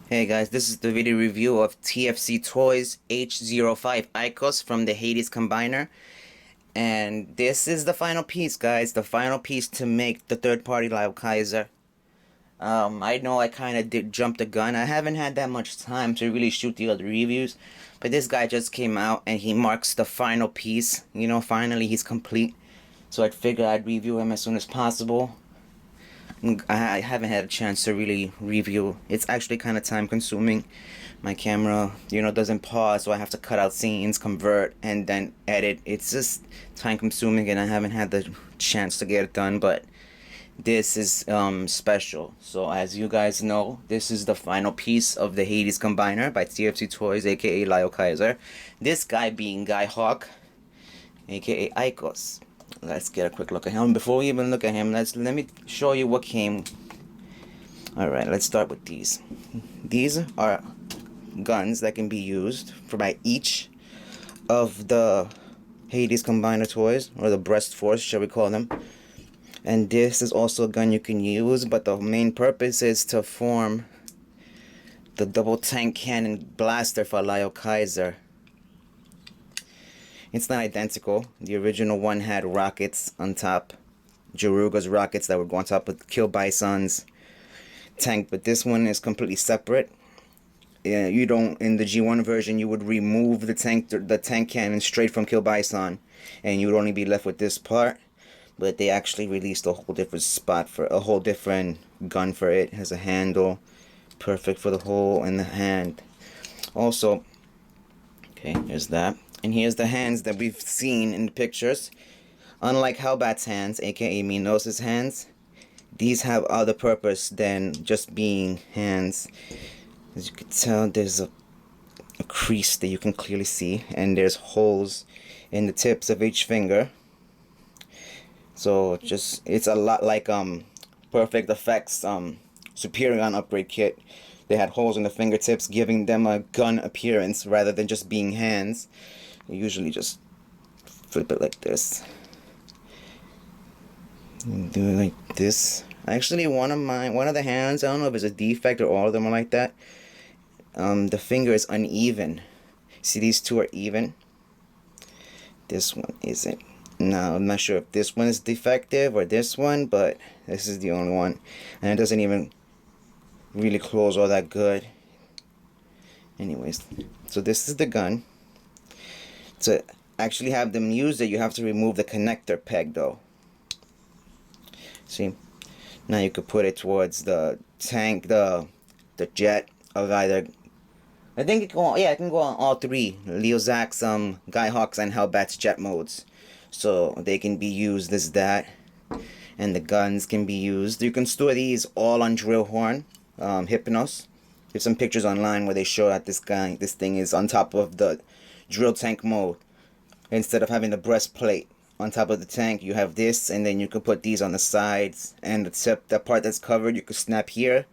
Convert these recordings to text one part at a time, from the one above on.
Hey guys, this is the video review of TFC Toys H-05 Aiakos from the Hades Combiner. And this is the final piece, guys. The final piece to make the Third Party Liokaiser. I know I kind of did jump the gun. I haven't had that much time to really shoot the other reviews. But this guy just came out and he marks the final piece. You know, finally he's complete. So I figured I'd review him as soon as possible. I haven't had a chance to really review. It's actually kind of time consuming. My camera, doesn't pause, so I have to cut out scenes, convert, and then edit. It's just time consuming, and I haven't had the chance to get it done. But this is special. So as you guys know, this is the final piece of the Hades Combiner by TFC Toys, aka Liokaiser. This guy being Guyhawk, aka Aiakos. Let's get a quick look at him. Before we even look at him, let me show you what came. Alright, let's start with these. These are guns that can be used by each of the Hades Combiner toys, or the breast force, shall we call them. And this is also a gun you can use, but the main purpose is to form the double tank cannon blaster for Liokaiser. It's not identical. The original one had rockets on top. Jaruga's rockets that would go on top of Kill Bison's tank, but this one is completely separate. You don't, in the G1 version, you would remove the tank cannon straight from Kill Bison, and you would only be left with this part. But they actually released a whole different spot for a whole different gun for it. It has a handle, perfect for the hole in the hand. Also, okay, there's that. And here's the hands that we've seen in the pictures. Unlike Hellbat's hands, aka Minos' hands, these have other purpose than just being hands. As you can tell, there's a crease that you can clearly see, and there's holes in the tips of each finger. So it's a lot like Perfect Effects Superion upgrade kit. They had holes in the fingertips, giving them a gun appearance rather than just being hands. You usually just flip it like this. And do it like this. Actually, one of the hands, I don't know if it's a defect or all of them are like that. The finger is uneven. See, these two are even. This one isn't. Now, I'm not sure if this one is defective or this one, but this is the only one. And it doesn't even really close all that good. Anyways, so this is the gun. To actually have them use it, you have to remove the connector peg, though. See? Now you could put it towards the tank, the jet of either. I think it can go. Yeah, it can go on all three: Leozak's, Guyhawk's, and Hellbat's jet modes. So they can be used as that, and the guns can be used. You can store these all on Drillhorn, Hypnos. There's some pictures online where they show that this thing is on top of the drill tank mode. Instead of having the breastplate on top of the tank, you have this, and then you can put these on the sides, and the tip, that part that's covered, you can snap here.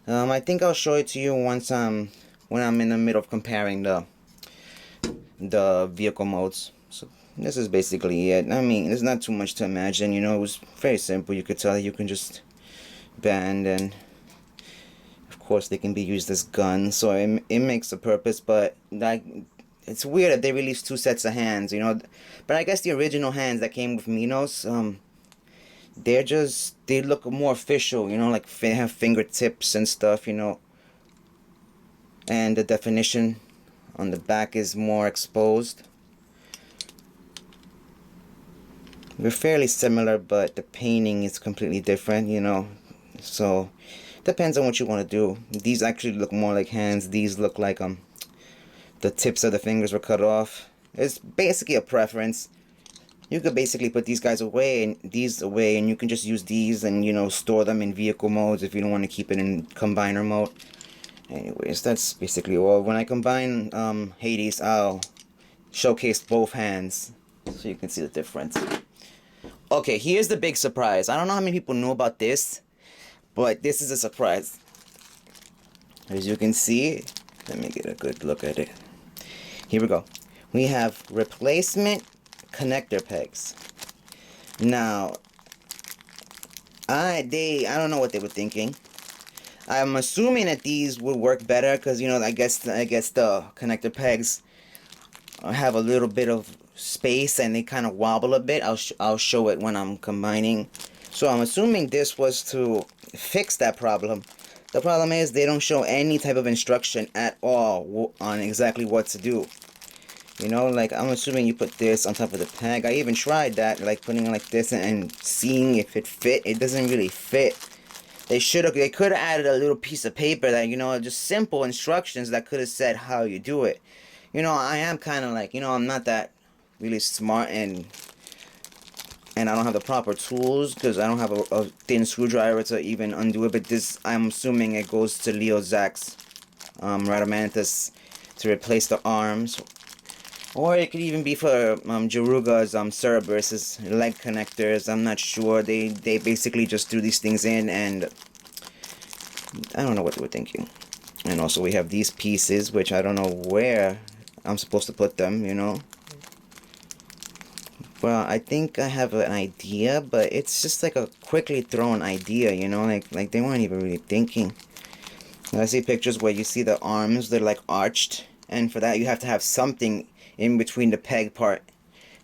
I think I'll show it to you once when I'm in the middle of comparing the vehicle modes. So this is basically it. I mean, there's not too much to imagine, it was very simple. You could tell that you can just bend, and of course they can be used as guns, so it makes a purpose. But like, it's weird that they released two sets of hands, but I guess the original hands that came with Minos, they look more official, like they have fingertips and stuff, and the definition on the back is more exposed. They're fairly similar, but the painting is completely different, so depends on what you want to do. These actually look more like hands. These look like the tips of the fingers were cut off. It's basically a preference. You could basically put these guys away and these away, and you can just use these and store them in vehicle modes if you don't want to keep it in combiner mode. Anyways, that's basically all. When I combine Hades, I'll showcase both hands so you can see the difference. Okay, here's the big surprise. I don't know how many people know about this, but this is a surprise. As you can see, let me get a good look at it. Here we go. We have replacement connector pegs. Now, I don't know what they were thinking. I'm assuming that these would work better because, you know, I guess the connector pegs have a little bit of space and they kind of wobble a bit. I'll show it when I'm combining. So I'm assuming this was to fix that problem. The problem is they don't show any type of instruction at all on exactly what to do. You know, like, I'm assuming you put this on top of the peg. I even tried that, like putting it like this and seeing if it fit. It doesn't really fit. They could have added a little piece of paper that, you know, just simple instructions that could have said how you do it. You know, I am kind of like, you know, I'm not that really smart, and I don't have the proper tools because I don't have a thin screwdriver to even undo it. But this, I'm assuming it goes to Leo Zach's Radamanthus to replace the arms. Or it could even be for Jaruga's Cerberus's leg connectors. I'm not sure. They basically just threw these things in, and I don't know what they were thinking. And also we have these pieces, which I don't know where I'm supposed to put them, you know. Well, I think I have an idea, but it's just like a quickly thrown idea, you know, like they weren't even really thinking. I see pictures where you see the arms, they're like arched, and for that you have to have something in between the peg part.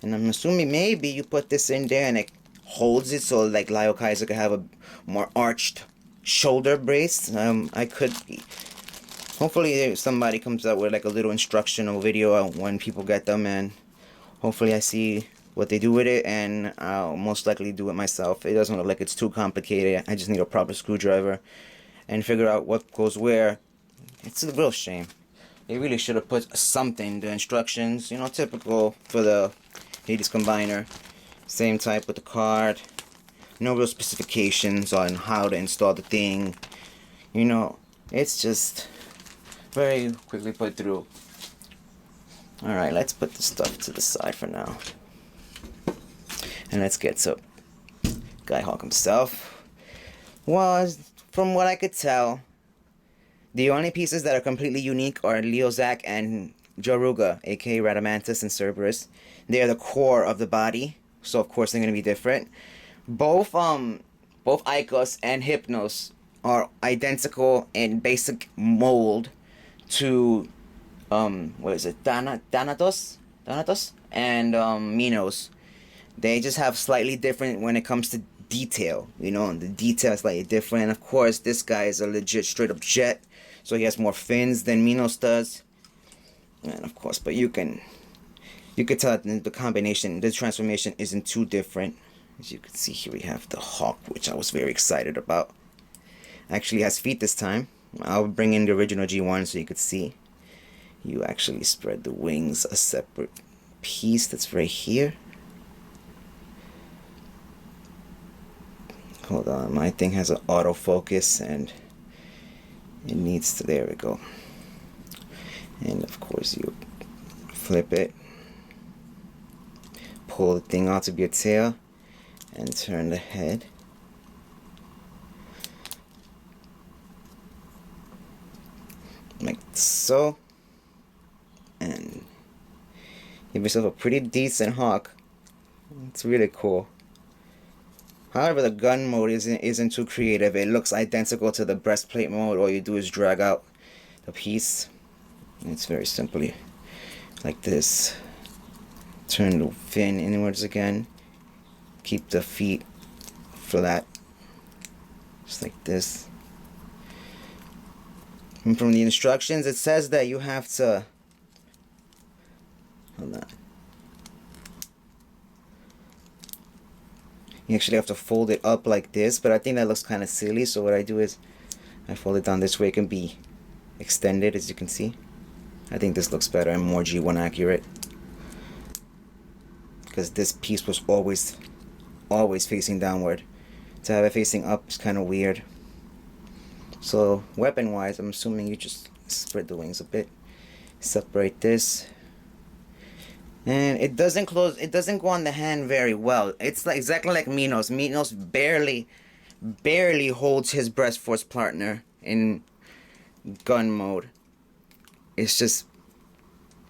And I'm assuming maybe you put this in there and it holds it so like Liokaiser could have a more arched shoulder brace. I could be. Hopefully somebody comes out with like a little instructional video when people get them, and hopefully I see what they do with it, and I'll most likely do it myself. It doesn't look like it's too complicated. I just need a proper screwdriver and figure out what goes where. It's a real shame. They really should have put something, the instructions, you know, typical for the Hades combiner. Same type with the card. No real specifications on how to install the thing. You know, it's just very quickly put through. Alright, let's put the stuff to the side for now. And let's get to Guyhawk himself. Well, from what I could tell, the only pieces that are completely unique are Leo Zach and Jaruga, aka Radamanthus and Cerberus. They are the core of the body, so of course they're gonna be different. Both Aiakos and Hypnos are identical in basic mold to what is it? Thanatos and Minos. They just have slightly different when it comes to detail, you know, and the detail is slightly different. And of course, this guy is a legit straight up jet, so he has more fins than Minos does. And of course, but you could tell that the combination, the transformation isn't too different. As you can see here, we have the Hawk, which I was very excited about. Actually has feet this time. I'll bring in the original G1 so you could see. You actually spread the wings a separate piece that's right here. Hold on, my thing has an autofocus and it needs to, there we go. And of course you flip it, pull the thing out of your tail and turn the head. Like so. And give yourself a pretty decent Hawk. It's really cool. However, the gun mode isn't too creative. It looks identical to the breastplate mode. All you do is drag out the piece. It's very simply like this. Turn the fin inwards again. Keep the feet flat. Just like this. And from the instructions, it says that you have to... Hold on. You actually have to fold it up like this, but I think that looks kind of silly, so what I do is I fold it down this way. It can be extended, as you can see. I think this looks better and more G1 accurate, because this piece was always facing downward. To have it facing up is kind of weird. So weapon wise, I'm assuming you just spread the wings a bit, separate this. And it doesn't close, it doesn't go on the hand very well. It's like exactly like Minos. Minos barely holds his breast force partner in gun mode. It's just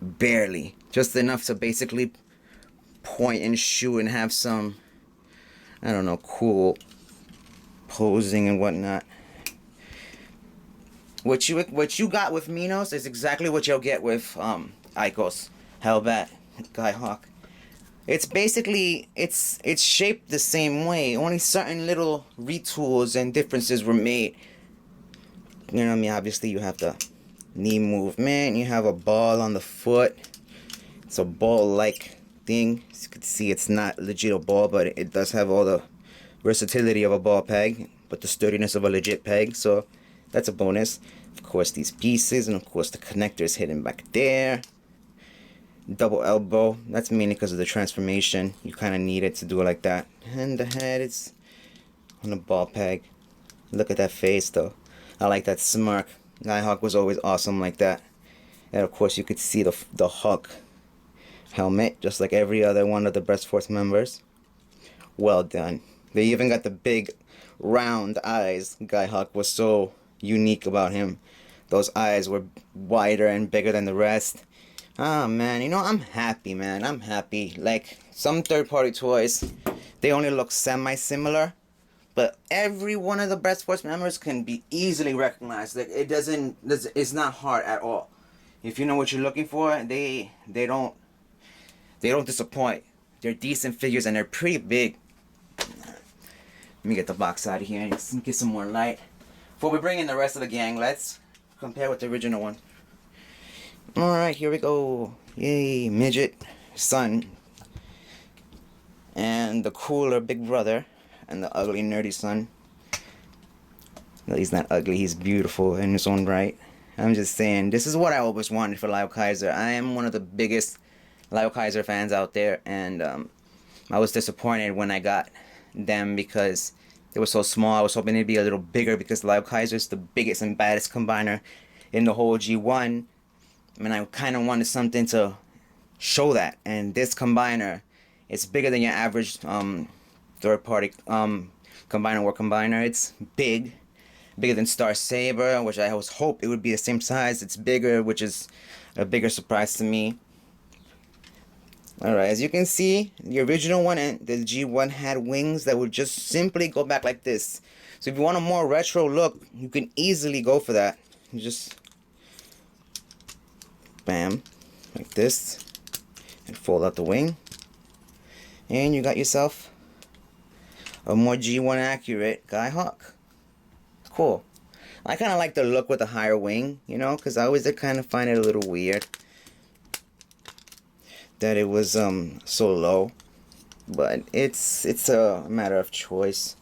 barely. Just enough to basically point and shoot and have some, I don't know, cool posing and whatnot. What you got with Minos is exactly what you'll get with Aiakos, Hellbat, Guyhawk. It's basically it's shaped the same way. Only certain little retools and differences were made. You know what I mean? Obviously, you have the knee movement. You have a ball on the foot. It's a ball-like thing. As you can see, it's not legit a ball, but it does have all the versatility of a ball peg, but the sturdiness of a legit peg. So that's a bonus. Of course, these pieces, and of course, the connector is hidden back there. Double elbow. That's mainly because of the transformation. You kind of need it to do it like that. And the head is on a ball peg. Look at that face, though. I like that smirk. Guyhawk was always awesome like that. And of course, you could see the Hawk helmet, just like every other one of the Breast Force members. Well done. They even got the big round eyes. Guyhawk was so unique about him. Those eyes were wider and bigger than the rest. Ah, man, you know, I'm happy, man. I'm happy. Like, some third-party toys, they only look semi-similar. But every one of the Breast Force members can be easily recognized. Like, it's not hard at all. If you know what you're looking for, they don't disappoint. They're decent figures and they're pretty big. Let me get the box out of here and get some more light. Before we bring in the rest of the gang, let's compare with the original one. Alright, here we go. Yay, midget, son. And the cooler big brother. And the ugly, nerdy son. No, he's not ugly. He's beautiful in his own right. I'm just saying, this is what I always wanted for Liokaiser. I am one of the biggest Liokaiser fans out there. And I was disappointed when I got them because they were so small. I was hoping they'd be a little bigger because Liokaiser is the biggest and baddest combiner in the whole G1. And I kind of wanted something to show that. And this combiner, it's bigger than your average third-party combiner or combiner. It's bigger than Star Saber, which I always hoped it would be the same size. It's bigger, which is a bigger surprise to me. Alright, as you can see, the original one and the G1 had wings that would just simply go back like this. So if you want a more retro look, you can easily go for that. You just bam, like this, and fold out the wing, and you got yourself a more G1 accurate Guyhawk. Cool. I kind of like the look with the higher wing, you know, because I always did kind of find it a little weird that it was so low, but it's a matter of choice.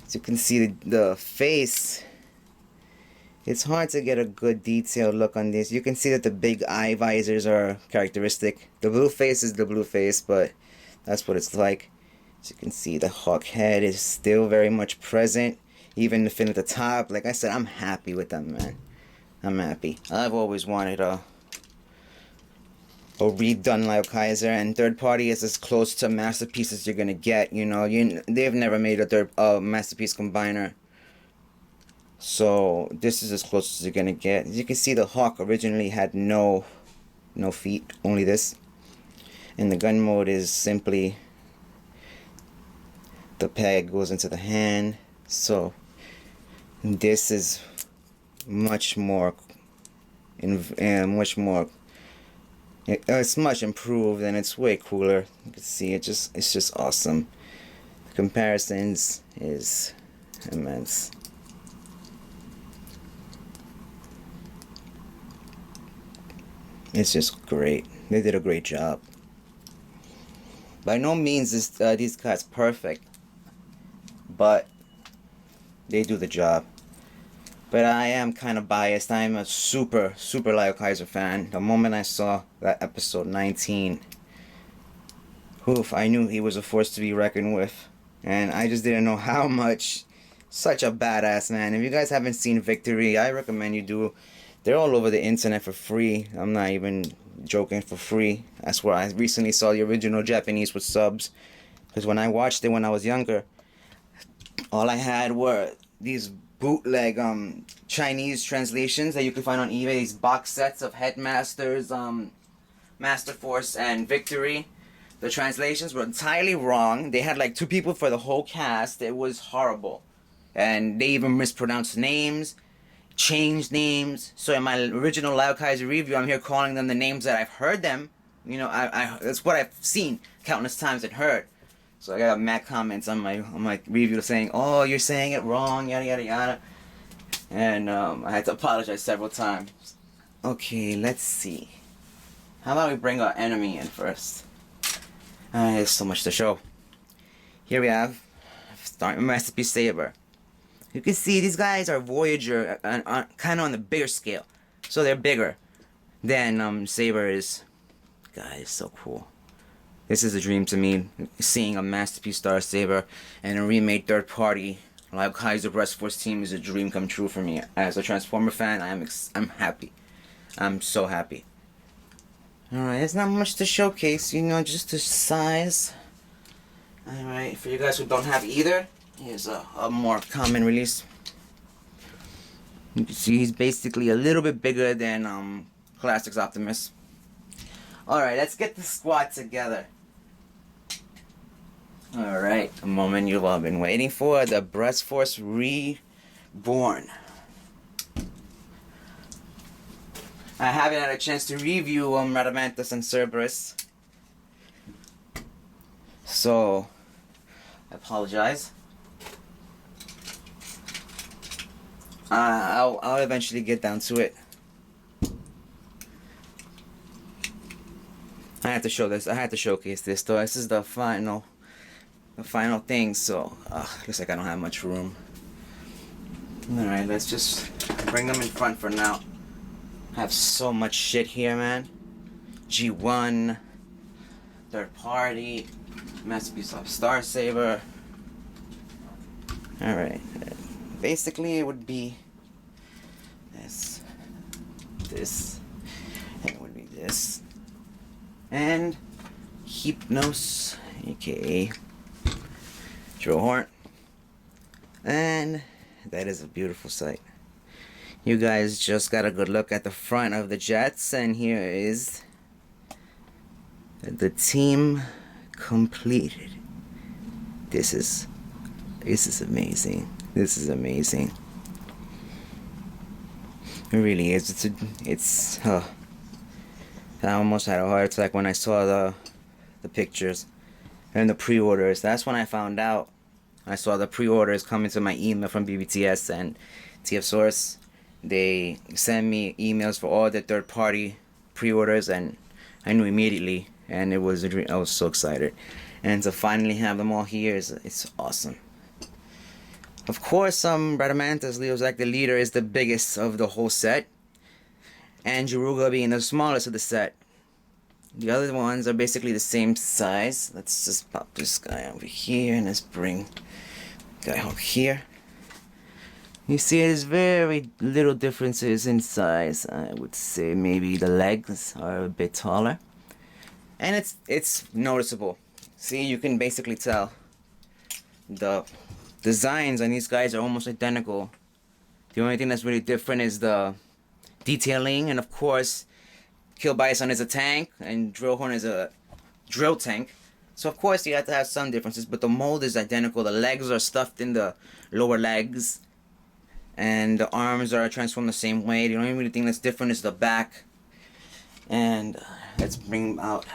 As you can see, the face, it's hard to get a good detailed look on this. You can see that the big eye visors are characteristic. The blue face is the blue face, but that's what it's like. As you can see, the Hawk head is still very much present. Even the fin at the top. Like I said, I'm happy with them, man. I'm happy. I've always wanted a redone Liokaiser, and Third Party is as close to Masterpiece as you're gonna get. You know, they've never made a Masterpiece combiner. So this is as close as you're gonna get. As you can see, the Hawk originally had no feet, only this. And the gun mode is simply the peg goes into the hand. So this is much more it's much improved and it's way cooler. You can see it's just awesome. The comparisons is immense. It's just great. They did a great job. By no means is these guys perfect, but they do the job. But I am kind of biased. I'm a super Liokaiser fan. The moment I saw that episode 19, oof, I knew he was a force to be reckoned with. And I just didn't know how much. Such a badass, man. If you guys haven't seen Victory, I recommend you do. They're all over the internet for free. I'm not even joking, for free. That's where I recently saw the original Japanese with subs. Because when I watched it when I was younger, all I had were these bootleg Chinese translations that you can find on eBay. These box sets of Headmasters, Master Force, and Victory. The translations were entirely wrong. They had like 2 people for the whole cast. It was horrible. And they even mispronounced names. changed names. So in my original Liokaiser review, I'm here calling them the names that I've heard them. You know, I that's what I've seen countless times and heard. So I got mad comments on my review saying, "Oh, you're saying it wrong, yada yada yada," and I had to apologize several times. Okay, let's see. How about we bring our enemy in first? There's so much to show. Here we have starting with Masterpiece Saber. You can see these guys are Voyager, kind of on the bigger scale, so they're bigger than Saber is. Guys, so cool. This is a dream to me, seeing a Masterpiece Star Saber and a remade Third Party Liokaiser Breast Force team is a dream come true for me. As a Transformer fan, I'm happy. I'm so happy. Alright, there's not much to showcase, you know, just the size. Alright, for you guys who don't have either, here's a more common release. You can see he's basically a little bit bigger than Classics Optimus. Alright, let's get the squad together. Alright, a moment you've all been waiting for, the Breast Force Reborn. I haven't had a chance to review Radamanthus and Cerberus, so I apologize. I'll eventually get down to it. I have to show this. I have to showcase this though. This is the final thing. So looks like I don't have much room. All right, let's just bring them in front for now. I have so much shit here, man. G1, Third Party, Masterpiece of Star Saber. All right. Basically, it would be this, and it would be this. And Hypnos, aka Drill Horn. And that is a beautiful sight. You guys just got a good look at the front of the jets, and here is the team completed. This is amazing. This is amazing. It really is. It's I almost had a heart attack when I saw the pictures and the pre-orders. That's when I found out. I saw the pre-orders coming to my email from BBTS and TF Source. They sent me emails for all the third-party pre-orders, and I knew immediately, and it was a dream. I was so excited, and to finally have them all here it's awesome. Of course, Radamanthus, Leozak, the leader, is the biggest of the whole set, and Jaruga being the smallest of the set. The other ones are basically the same size. Let's just pop this guy over here, and let's bring Guyhawk here. You see, there's very little differences in size. I would say maybe the legs are a bit taller, and it's noticeable. See, you can basically tell the designs on these guys are almost identical. The only thing that's really different is the detailing, and of course, Kill Bison is a tank, and Drillhorn is a drill tank. So of course you have to have some differences, but the mold is identical. The legs are stuffed in the lower legs, and the arms are transformed the same way. The only really thing that's different is the back. And let's bring them out.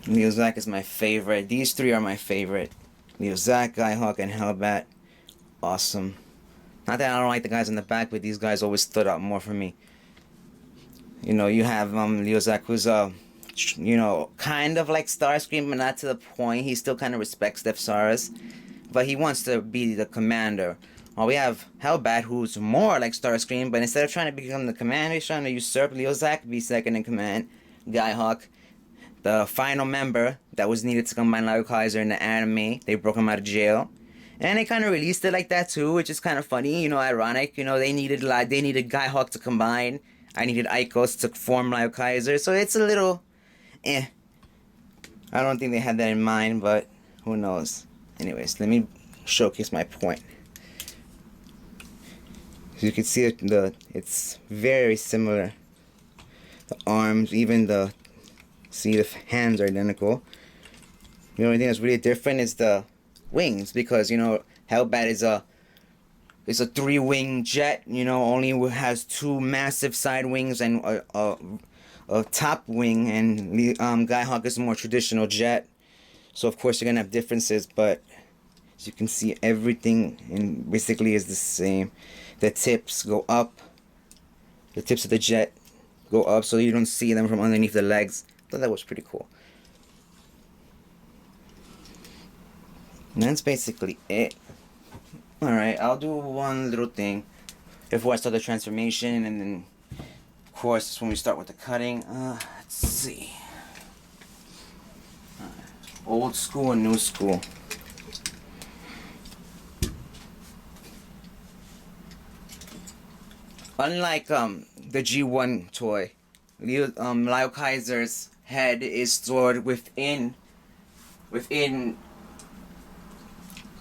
Leozak is my favorite. These three are my favorite. Leozak, Guyhawk, and Hellbat. Awesome. Not that I don't like the guys in the back, but these guys always stood out more for me. You know, you have Leozak, who's you know, kind of like Starscream, but not to the point. He still kind of respects Def Saris, but he wants to be the commander. While we have Hellbat, who's more like Starscream, but instead of trying to become the commander, he's trying to usurp Leozak, be second in command. Guyhawk, the final member that was needed to combine Liokaiser in the anime, they broke him out of jail. And they kind of released it like that too, which is kind of funny, you know, ironic. You know, they needed Guyhawk to combine. I needed Aiakos to form Liokaiser, so it's a little, I don't think they had that in mind, but who knows. Anyways, let me showcase my point. As you can see, it's very similar. The arms, even the hands are identical. The only thing that's really different is the wings, because, you know, Hellbat is a 3-wing jet, you know, only has 2 massive side wings and a top wing, and Guyhawk is a more traditional jet. So of course you're gonna have differences, but as you can see, everything basically is the same. The tips go up. The tips of the jet go up, so you don't see them from underneath the legs. Thought that was pretty cool. And that's basically it. Alright, I'll do one little thing before I start the transformation, and then of course when we start with the cutting. Let's see. Old school and new school. Unlike the G1 toy, Liokaiser's head is stored within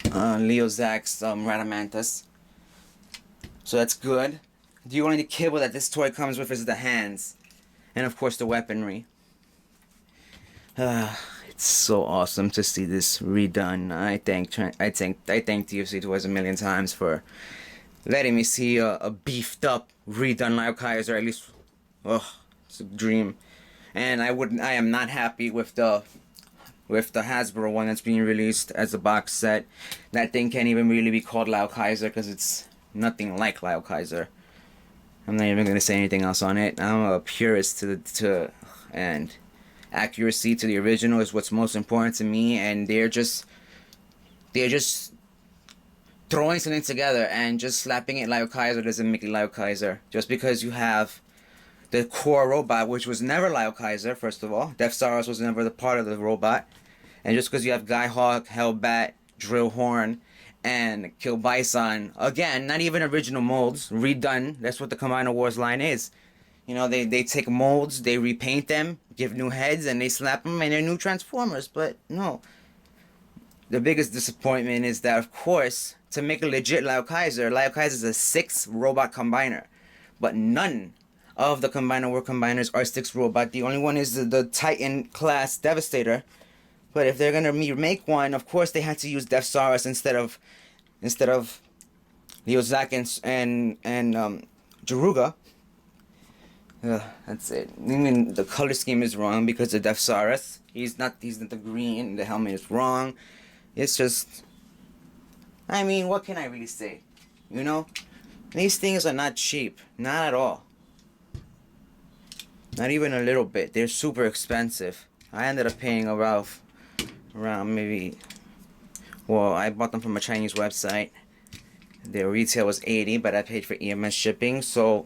Leozak's Radamanthus. So that's good. The only kibble that this toy comes with is the hands, and of course the weaponry. It's so awesome to see this redone. I thank TFC Toys a million times for letting me see a beefed up redone Liokaiser. At least, it's a dream. And I am not happy with the Hasbro one that's being released as a box set. That thing can't even really be called Liokaiser because it's nothing like Liokaiser. I'm not even gonna say anything else on it. I'm a purist and accuracy to the original is what's most important to me, and they're just throwing something together and just slapping it Liokaiser doesn't make it Liokaiser. Just because you have the core robot, which was never Liokaiser, first of all. Death Saurus was never the part of the robot. And just because you have Guyhawk, Hellbat, Drillhorn, and Kill Bison, again, not even original molds, redone. That's what the Combiner Wars line is. You know, they take molds, they repaint them, give new heads, and they slap them, and they're new Transformers. But no. The biggest disappointment is that, of course, to make a legit Liokaiser is a 6 robot combiner. But none of the Combiner War combiners are 6 robot. The only one is the Titan class Devastator. But if they're gonna make one, of course they had to use Death Saurus instead of Leozak and Jaruga. That's it. I mean, the color scheme is wrong because of Death Saurus. He's not the green. The helmet is wrong. It's just, I mean, what can I really say? You know, these things are not cheap, not at all. Not even a little bit. They're super expensive. I ended up paying around maybe, well, I bought them from a Chinese website. Their retail was $80, but I paid for EMS shipping, so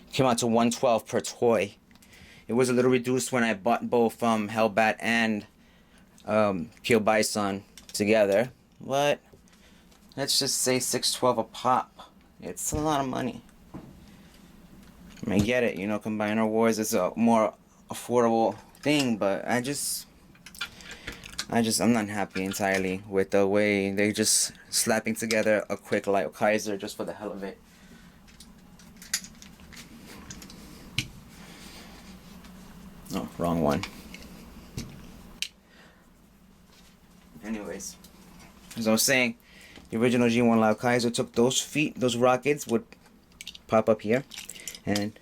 it came out to $112 per toy. It was a little reduced when I bought both Hellbat and Kill Bison together, but let's just say $612 a pop. It's a lot of money. I get it, you know, Combiner Wars is a more affordable thing, but I'm not happy entirely with the way they just slapping together a quick Liokaiser just for the hell of it. Oh, wrong one. Anyways, as I was saying, the original G1 Liokaiser took those feet, those rockets would pop up here, and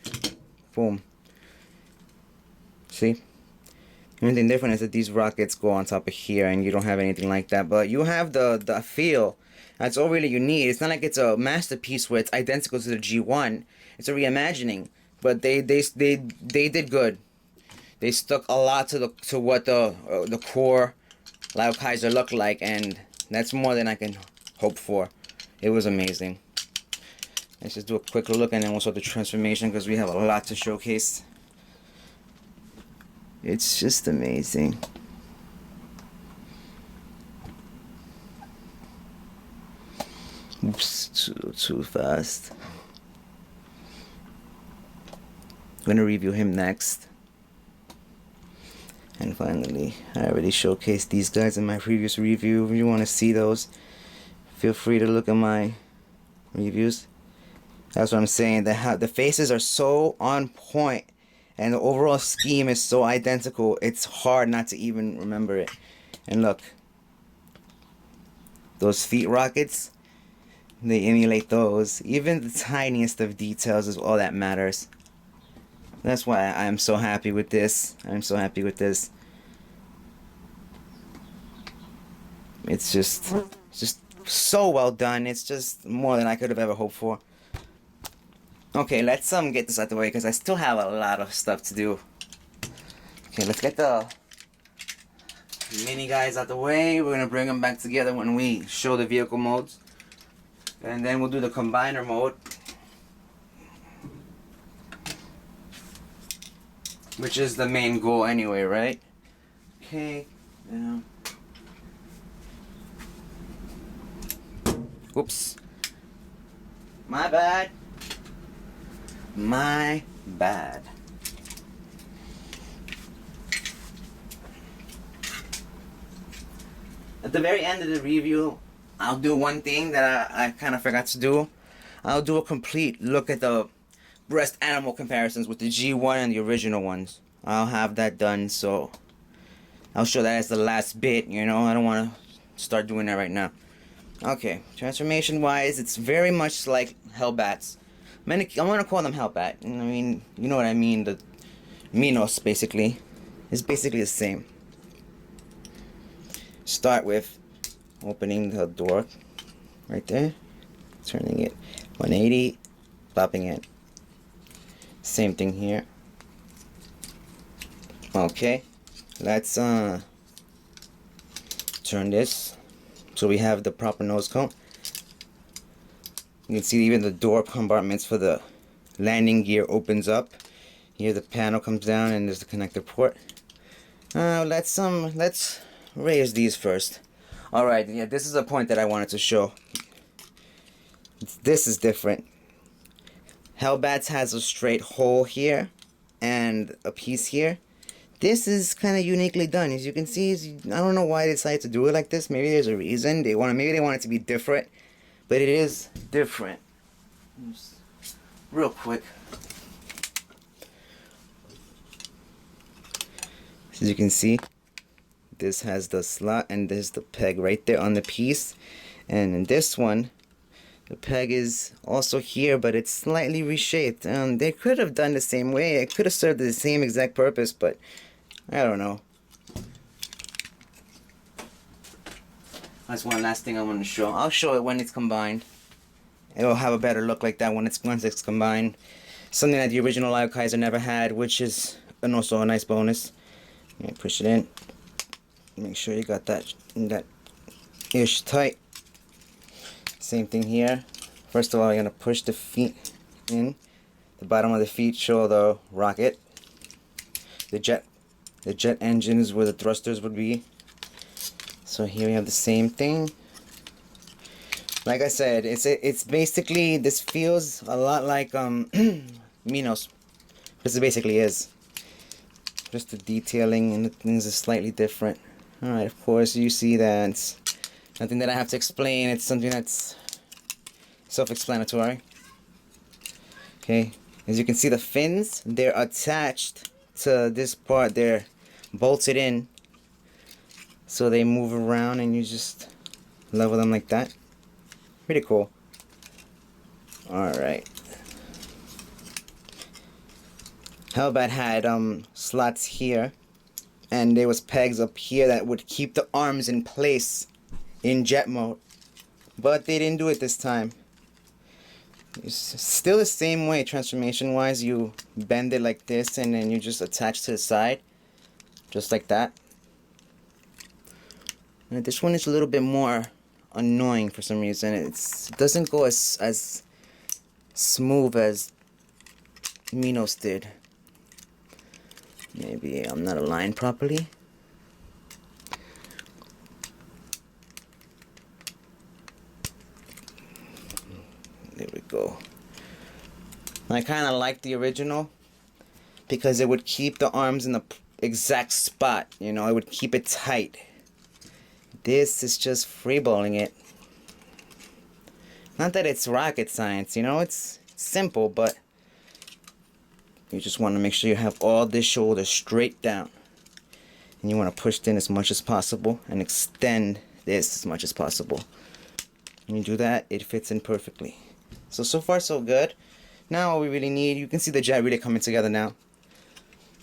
boom. See? The only thing different is that these rockets go on top of here, and you don't have anything like that. But you have the feel. That's all really you need. It's not like it's a masterpiece where it's identical to the G1. It's a reimagining, but they did good. They stuck a lot to what the core Liokaiser looked like, and that's more than I can hope for. It was amazing. Let's just do a quick look, and then we'll start the transformation because we have a lot to showcase. It's just amazing. Oops, too fast. I'm gonna review him next. And finally, I already showcased these guys in my previous review. If you want to see those, feel free to look at my reviews. That's what I'm saying. The faces are so on point, and the overall scheme is so identical. It's hard not to even remember it. And look, those feet rockets, they emulate those. Even the tiniest of details is all that matters. That's why I'm so happy with this. I'm so happy with this. It's just so well done. It's just more than I could have ever hoped for. Okay, let's get this out the way because I still have a lot of stuff to do. Okay, let's get the mini guys out the way. We're gonna bring them back together when we show the vehicle modes, and then we'll do the combiner mode, which is the main goal anyway, right? Okay. Yeah. Oops. My bad. My bad. At the very end of the review, I'll do one thing that I kind of forgot to do. I'll do a complete look at the breast animal comparisons with the G1 and the original ones. I'll have that done, so I'll show that as the last bit, you know. I don't want to start doing that right now. Okay, transformation wise, it's very much like Hellbats. I'm gonna call them Hellbat. I mean, you know what I mean. The Minos basically is basically the same. Start with opening the door right there, turning it 180, popping it. Same thing here. Okay, let's turn this so we have the proper nose cone. You can see even the door compartments for the landing gear opens up. Here the panel comes down and there's the connector port. Let's raise these first. Alright, yeah, this is a point that I wanted to show. This is different. Hellbats has a straight hole here and a piece here. This is kind of uniquely done. As you can see, I don't know why they decided to do it like this. Maybe there's a reason. Maybe they want it to be different, but it is different. Just real quick. As you can see, this has the slot and there's the peg right there on the piece. And in this one, the peg is also here, but it's slightly reshaped. They could have done the same way. It could have served the same exact purpose, but I don't know. That's one last thing I want to show. I'll show it when it's combined. It'll have a better look like that once it's combined. Something that the original Liokaiser never had, which is also a nice bonus. Push it in. Make sure you got that ish tight. Same thing here. First of all, you're gonna push the feet in. The bottom of the feet show the rocket. The jet engine is where the thrusters would be. So here we have the same thing. Like I said, it's basically, this feels a lot like Minos. This basically is. Just the detailing and the things are slightly different. Alright, of course you see that it's nothing that I have to explain. It's something that's self-explanatory. Okay, as you can see, the fins, they're attached to this part. They're bolted in, so they move around and you just level them like that. Pretty cool. Alright. Hellbat had slots here, and there was pegs up here that would keep the arms in place in jet mode, but they didn't do it this time. It's still the same way transformation wise. You bend it like this and then you just attach to the side just like that. And this one is a little bit more annoying for some reason. It doesn't go as smooth as Minos did. Maybe I'm not aligned properly. There we go. I kind of like the original because it would keep the arms in the exact spot, you know, it would keep it tight. This is just freeballing it. Not that it's rocket science, you know, it's simple, but you just want to make sure you have all this shoulder straight down. and you want to push it in as much as possible and extend this as much as possible. When you do that, it fits in perfectly. So far so good. Now all we really need, you can see the jet really coming together now.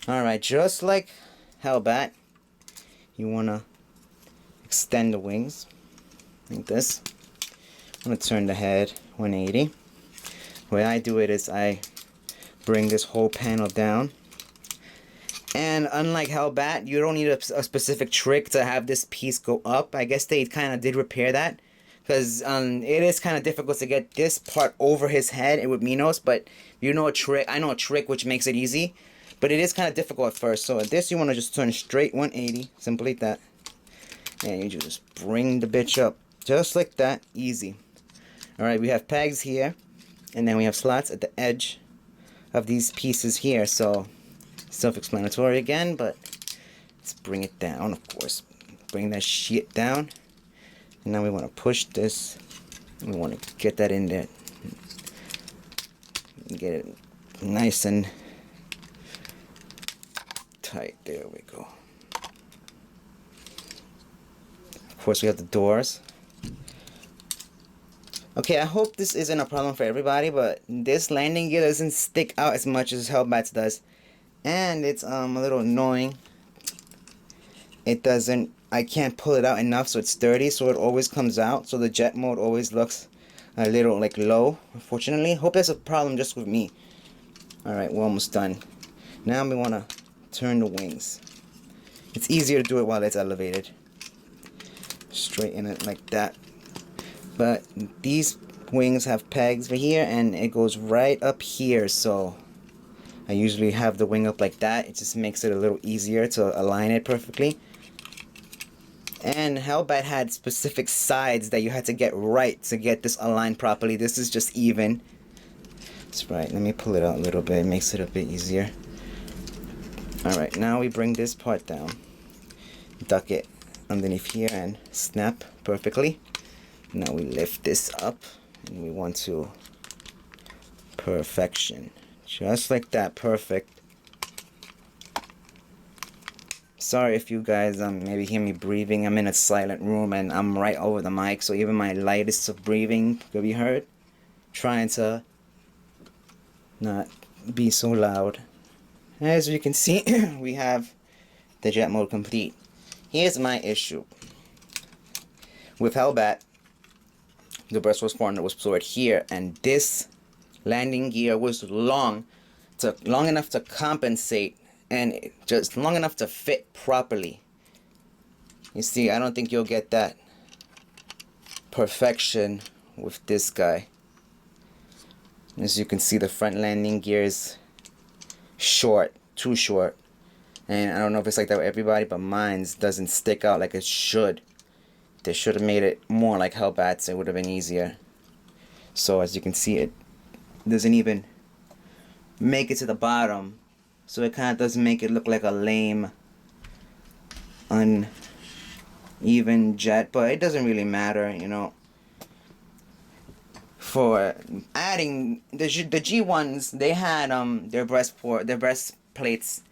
Alright, just like Hellbat, you want to extend the wings like this. I'm going to turn the head 180. The way I do it is I bring this whole panel down. And unlike Hellbat, you don't need a specific trick to have this piece go up. I guess they kind of did repair that. Because it is kind of difficult to get this part over his head with Minos. But you know a trick. I know a trick which makes it easy. But it is kind of difficult at first. So at this you want to just turn straight 180. Simple like that. And you just bring the bitch up. Just like that. Easy. Alright, we have pegs here. And then we have slots at the edge of these pieces here. So self-explanatory again. But let's bring it down, of course. Bring that shit down. And now we want to push this. We want to get that in there. Get it nice and tight. There we go. Of course, we have the doors. Okay, I hope this isn't a problem for everybody, but this landing gear doesn't stick out as much as Hellbat's does. And it's a little annoying. It doesn't, I can't pull it out enough so it's sturdy, so it always comes out. So the jet mode always looks a little like low, unfortunately. Hope that's a problem just with me. Alright, we're almost done. Now we want to turn the wings. It's easier to do it while it's elevated. Straighten it like that. But these wings have pegs right here and it goes right up here, so I usually have the wing up like that. It just makes it a little easier to align it perfectly. And Hellbat had specific sides that you had to get right to get this aligned properly. This is just even. That's right. Let me pull it out a little bit. It makes it a bit easier. Alright, now we bring this part down. Duck it underneath here and snap perfectly. Now we lift this up and we want to perfection. Just like that. Perfect. Sorry if you guys maybe hear me breathing. I'm in a silent room and I'm right over the mic, so even my lightest of breathing could be heard. Trying to not be so loud. As you can see, we have the jet mode complete. Here's my issue. With Hellbat, the breastforce partner was stored here, and this landing gear was long enough to compensate and just long enough to fit properly. You see, I don't think you'll get that perfection with this guy. As you can see, the front landing gear is short, too short. And I don't know if it's like that with everybody, but mine's doesn't stick out like it should. They should have made it more like Hellbat's. It would have been easier. So as you can see, it doesn't even make it to the bottom. So it kind of does make it look like a lame, uneven jet. But it doesn't really matter, you know. For adding the G1s, they had their breastplates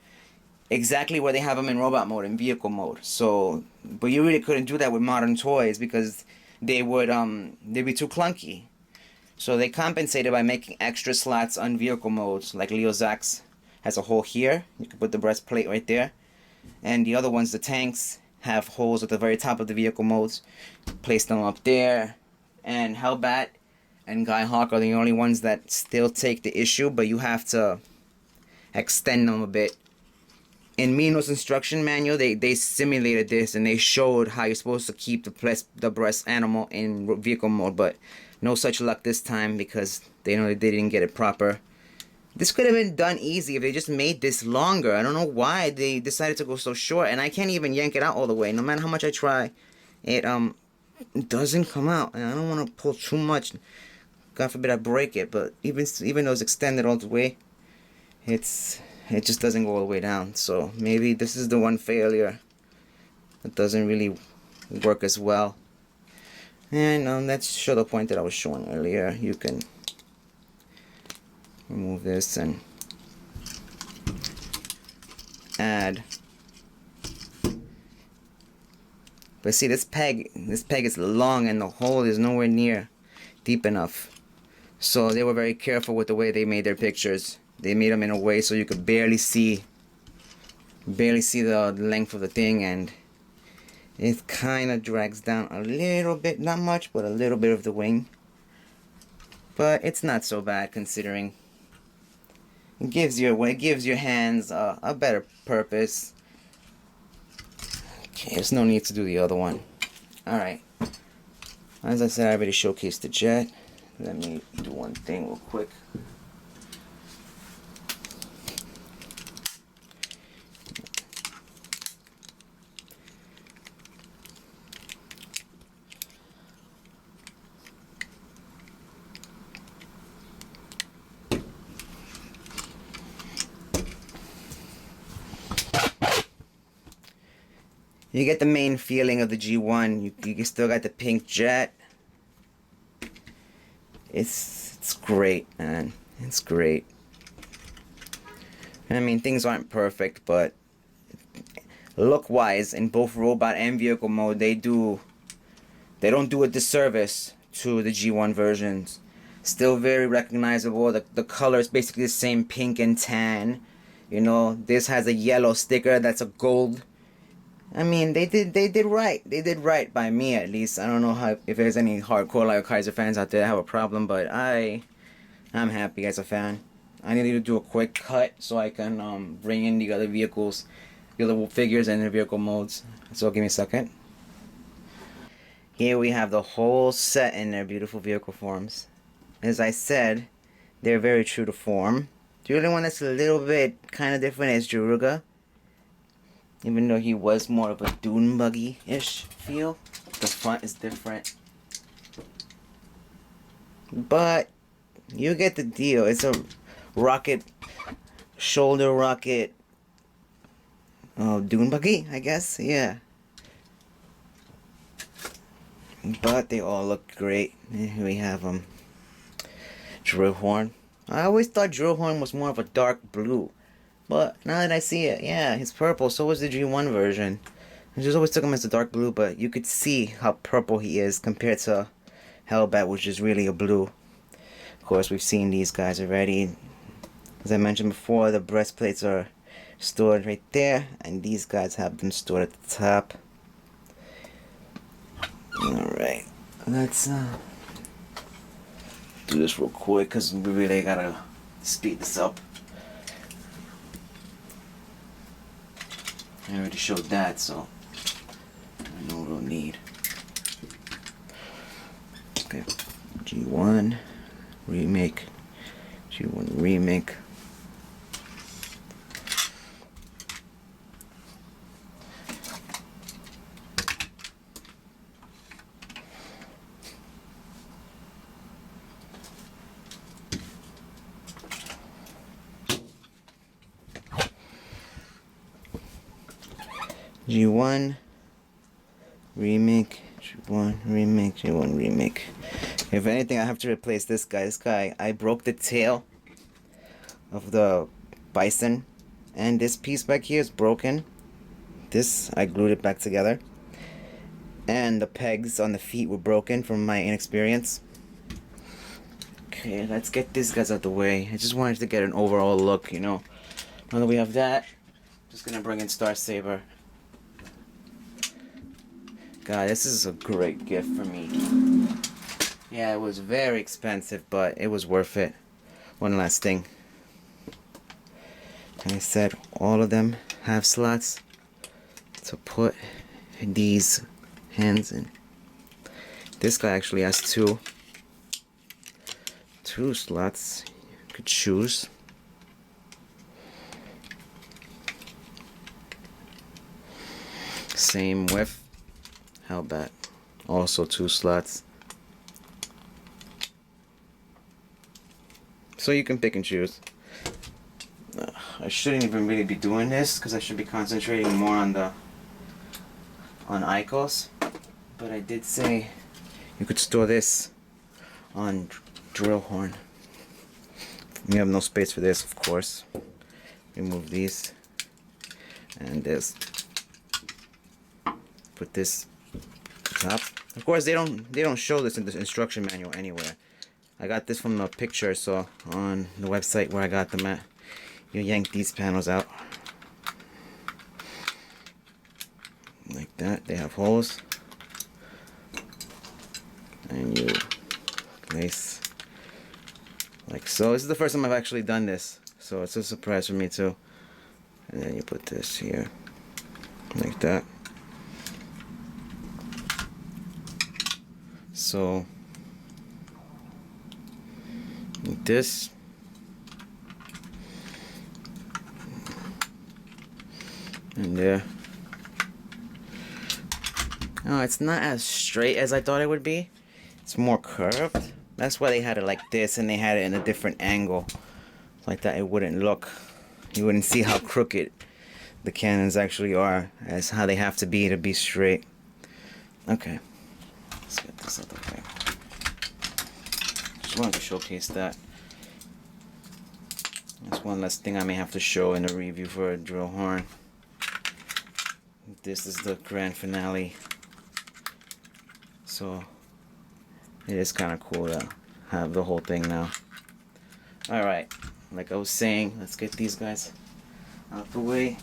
exactly where they have them in robot mode, in vehicle mode. So, but you really couldn't do that with modern toys because they would they'd be too clunky. So they compensated by making extra slots on vehicle modes, like Leo Zax has a hole here. You can put the breastplate right there. And the other ones, the tanks, have holes at the very top of the vehicle modes. Place them up there. And Hellbat and Guyhawk are the only ones that still take the issue, but you have to extend them a bit. In Minos instruction manual, they simulated this and they showed how you're supposed to keep the breast animal in vehicle mode, but no such luck this time because they know they didn't get it proper. This could have been done easy if they just made this longer. I don't know why they decided to go so short, and I can't even yank it out all the way. No matter how much I try, it doesn't come out, and I don't want to pull too much. God forbid I break it, but even though it's extended all the way, it just doesn't go all the way down. So maybe this is the one failure that doesn't really work as well. And let's show the point that I was showing earlier. You can remove this and add But see, this peg is long and the hole is nowhere near deep enough. So they were very careful with the way they made their pictures. They made them in a way so you could barely see the length of the thing, and it kind of drags down a little bit, not much, but a little bit of the wing. But it's not so bad considering. It gives your hands a better purpose. Okay, there's no need to do the other one. Alright. As I said, I already showcased the jet. Let me do one thing real quick. You get the main feeling of the G1. You still got the pink jet. It's great, man. It's great. I mean, things aren't perfect, but look-wise, in both robot and vehicle mode, they don't do a disservice to the G1 versions. Still very recognizable. The color is basically the same, pink and tan. You know, this has a yellow sticker that's a gold. I mean, they did right. They did right by me, at least. I don't know if there's any hardcore Liokaiser fans out there that have a problem, but I'm happy as a fan. I need to do a quick cut so I can bring in the other vehicles, the other figures and the vehicle modes. So give me a second. Here we have the whole set in their beautiful vehicle forms. As I said, they're very true to form. The only one that's a little bit kind of different is Jaruga. Even though he was more of a dune buggy-ish feel, the front is different. But you get the deal. It's a rocket, shoulder rocket, dune buggy, I guess. Yeah. But they all look great. Here we have drill horn. I always thought drill horn was more of a dark blue. But now that I see it, yeah, he's purple. So was the G1 version. I just always took him as a dark blue, but you could see how purple he is compared to Hellbat, which is really a blue. Of course, we've seen these guys already. As I mentioned before, the breastplates are stored right there, and these guys have them stored at the top. Alright, let's do this real quick, because we really gotta speed this up. I already showed that, so no real need. Okay, G1 remake, G1 remake. G1 remake, G1 remake, G1 remake. If anything, I have to replace this guy. This guy, I broke the tail of the bison, and this piece back here is broken. This, I glued it back together, and the pegs on the feet were broken from my inexperience. Okay, let's get these guys out the way. I just wanted to get an overall look, you know. Now that we have that, just gonna bring in Star Saber. God, this is a great gift for me. Yeah, it was very expensive, but it was worth it. One last thing. Like I said, all of them have slots to put these hands in. This guy actually has two slots you could choose. Same with Hellbat, also 2 slots. So you can pick and choose. I shouldn't even really be doing this because I should be concentrating more on Aiakos. But I did say you could store this on drill horn. We have no space for this, of course. Remove these and this. Put this top. Of course, they don't show this in the instruction manual anywhere. I got this from a picture, so on the website where I got them at. You yank these panels out like that. They have holes, and you place like so. This is the first time I've actually done this, so it's a surprise for me too. And then you put this here like that. So like this. And there. No, it's not as straight as I thought it would be. It's more curved. That's why they had it like this, and they had it in a different angle. Like that, it wouldn't look, you wouldn't see how crooked the cannons actually are, as how they have to be straight. Okay, let's get this out of the way. Just wanted to showcase that. That's one less thing I may have to show in the review for a drill horn. This is the grand finale, so it is kind of cool to have the whole thing now. Alright, like I was saying, let's get these guys out the way.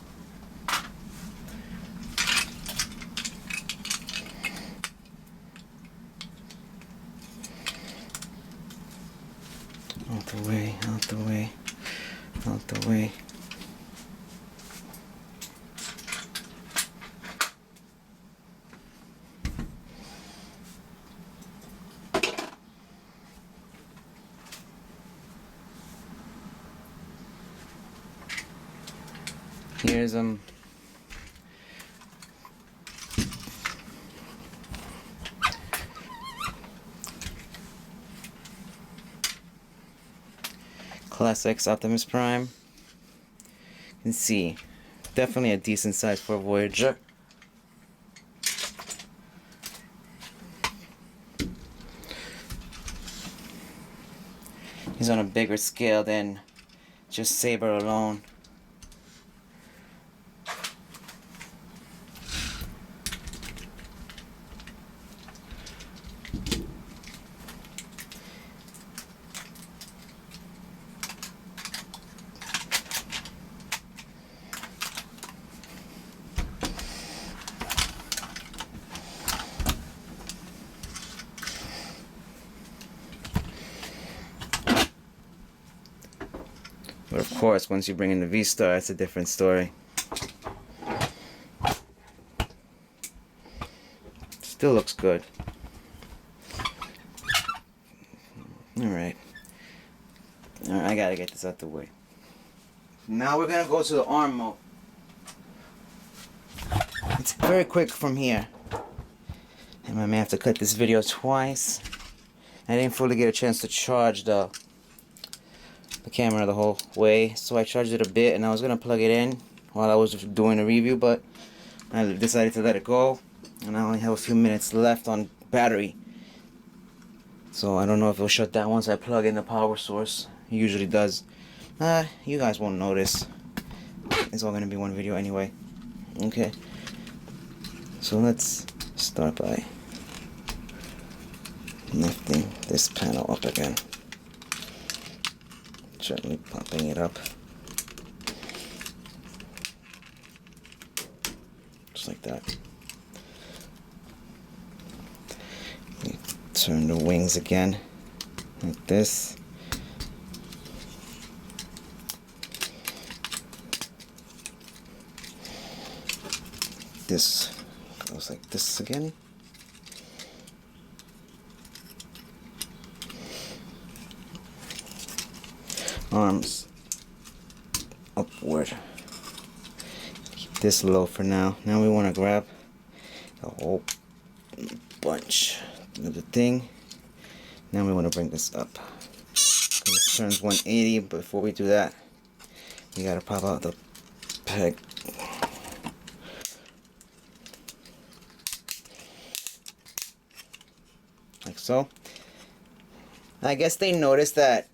Out the way, out the way, out the way. Here's Class X Optimus Prime. You can see, definitely a decent size for a Voyager. He's on a bigger scale than just Saber alone. But of course, once you bring in the V-Star, it's a different story. Still looks good. Alright. Alright, I gotta get this out the way. Now we're gonna go to the arm mode. It's very quick from here. And I may have to cut this video twice. I didn't fully get a chance to charge the camera the whole way, so I charged it a bit, and I was gonna plug it in while I was doing a review, but I decided to let it go, and I only have a few minutes left on battery, so I don't know if it'll shut down once I plug in the power source. It usually does. You guys won't notice. It's all gonna be one video anyway. Okay, so let's start by lifting this panel up again. Gently popping it up. Just like that. You turn the wings again, like this. This goes like this again. Arms upward. Keep this low for now. Now we want to grab a whole bunch of the thing. Now we want to bring this up. This turns 180. But before we do that, we gotta pop out the peg. Like so. I guess they noticed that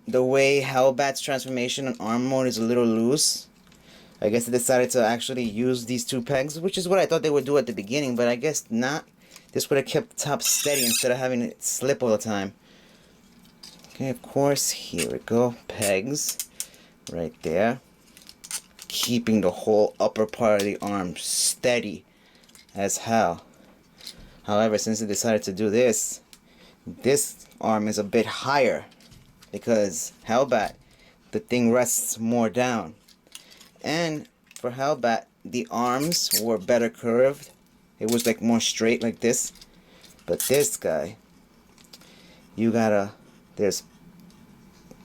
the way Hellbat's transformation in arm mode is a little loose. I guess they decided to actually use these two pegs, which is what I thought they would do at the beginning, but I guess not. This would have kept the top steady instead of having it slip all the time. Okay, of course, here we go. Pegs right there. Keeping the whole upper part of the arm steady as hell. However, since I decided to do this arm is a bit higher because Hellbat, the thing rests more down. And for Hellbat, the arms were better curved. It was like more straight like this. But this guy, there's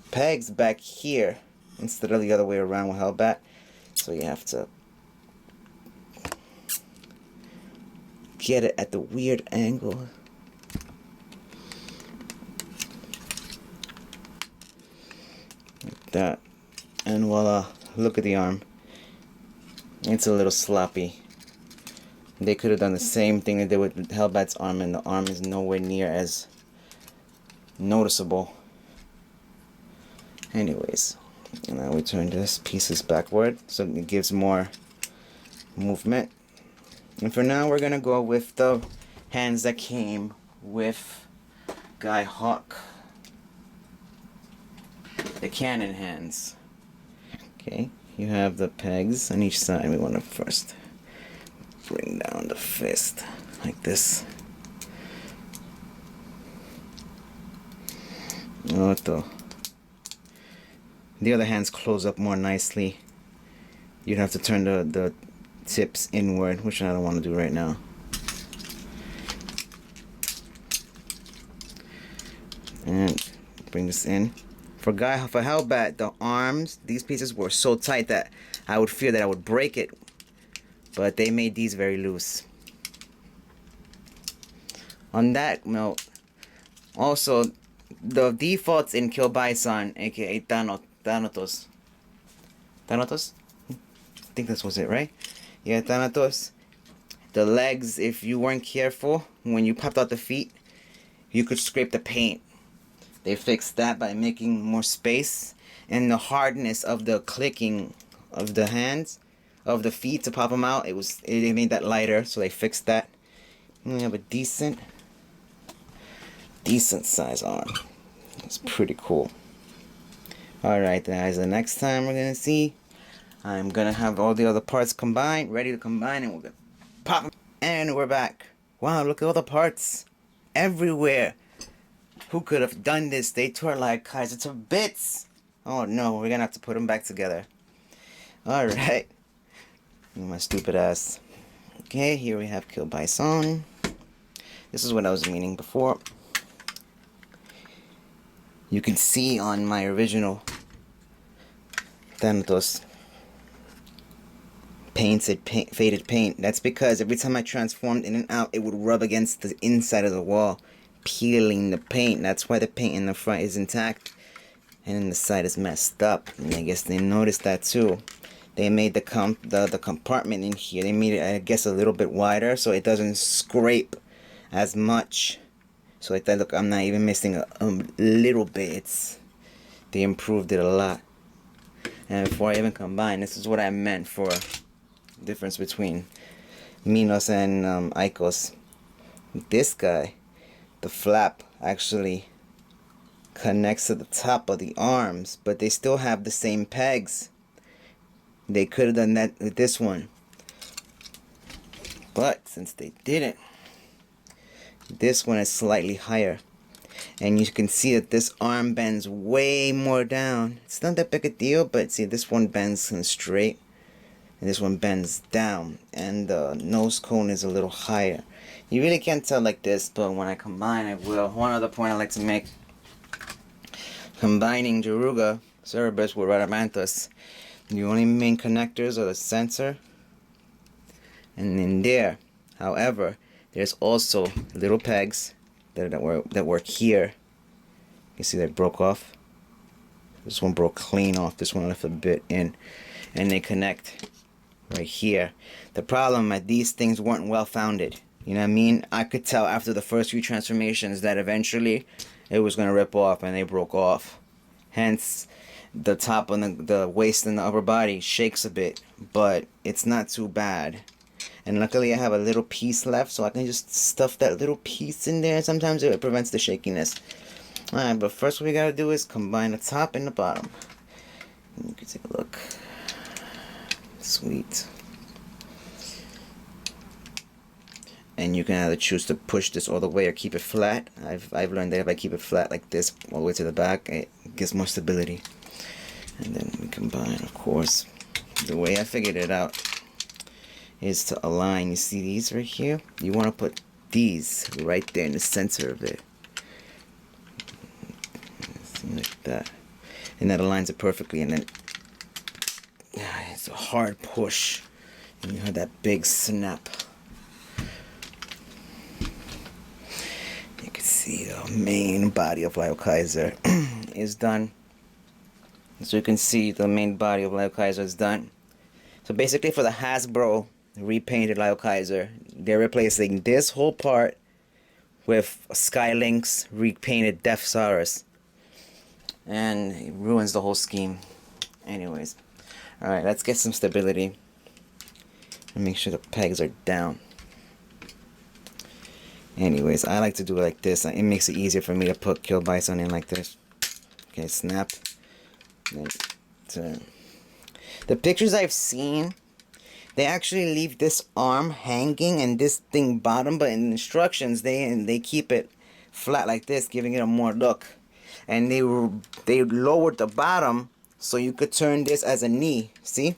pegs back here instead of the other way around with Hellbat. So you have to get it at the weird angle. Like that. And voila, look at the arm. It's a little sloppy. They could have done the same thing they did with Hellbat's arm, and the arm is nowhere near as noticeable. Anyways, now we turn this pieces backward so it gives more movement. And for now, we're gonna go with the hands that came with Guyhawk, the cannon hands. Okay, you have the pegs on each side. We want to first bring down the fist like this. The other hands close up more nicely. You'd have to turn the tips inward, which I don't want to do right now. And bring this in. For Hellbat, the arms, these pieces were so tight that I would fear that I would break it. But they made these very loose. On that note, also, the defaults in Kill Bison, aka Thanatos. Thanatos? I think this was it, right? Yeah, Thanatos. The legs, if you weren't careful, when you popped out the feet, you could scrape the paint. They fixed that by making more space, and the hardness of the clicking of the hands, of the feet to pop them out, it made that lighter, so they fixed that. And we have a decent size arm. It's pretty cool. Alright guys, the next time we're gonna see, I'm gonna have all the other parts combined, ready to combine, and we're gonna pop them. And we're back. Wow, look at all the parts everywhere. Who could have done this? They tore Liokaiser to bits. Oh no, we're gonna have to put them back together. Alright. My stupid ass. Okay, here we have Kill Bison. This is what I was meaning before. You can see on my original Thanatos faded paint. That's because every time I transformed in and out, it would rub against the inside of the wall, peeling the paint. That's why the paint in the front is intact and then the side is messed up. And I guess they noticed that too. They made the compartment in here, they made it, I guess, a little bit wider so it doesn't scrape as much. So like that, look, I'm not even missing a little bit. They improved it a lot. And before I even combine, this is what I meant for the difference between Minos and Aiakos. This guy, the flap actually connects to the top of the arms, but they still have the same pegs. They could have done that with this one, but since they didn't, this one is slightly higher, and you can see that this arm bends way more down. It's not that big a deal, but see, this one bends straight and this one bends down, and the nose cone is a little higher. You really can't tell like this, but when I combine, I will. One other point I like to make: combining Jaruga Cerebrus with Radamanthus, the only main connectors are the sensor and in there. However, there's also little pegs that work here. You see they broke off. This one broke clean off. This one left a bit in, and they connect right here. The problem is these things weren't well founded. You know what I mean? I could tell after the first few transformations that eventually it was gonna rip off, and they broke off. Hence, the top on the waist and the upper body shakes a bit, but it's not too bad. And luckily I have a little piece left, so I can just stuff that little piece in there. Sometimes it prevents the shakiness. Alright, but first what we gotta do is combine the top and the bottom. You can take a look. Sweet. And you can either choose to push this all the way or keep it flat. I've learned that if I keep it flat like this all the way to the back, it gives more stability. And then we combine, of course. The way I figured it out is to align. You see these right here? You want to put these right there in the center of it. Like that. And that aligns it perfectly. And then it's a hard push. And you have that big snap. You can see the main body of Liokaiser is done. So you can see the main body of Liokaiser is done. So basically for the Hasbro repainted Liokaiser, they're replacing this whole part with Skylink's repainted Death Saurus. And it ruins the whole scheme. Anyways. Alright, let's get some stability. And make sure the pegs are down. Anyways, I like to do it like this. It makes it easier for me to put Kill Bison in like this. Okay, snap. Then turn. The pictures I've seen, they actually leave this arm hanging and this thing bottom, but in the instructions they keep it flat like this, giving it a more look. And they lowered the bottom so you could turn this as a knee, see?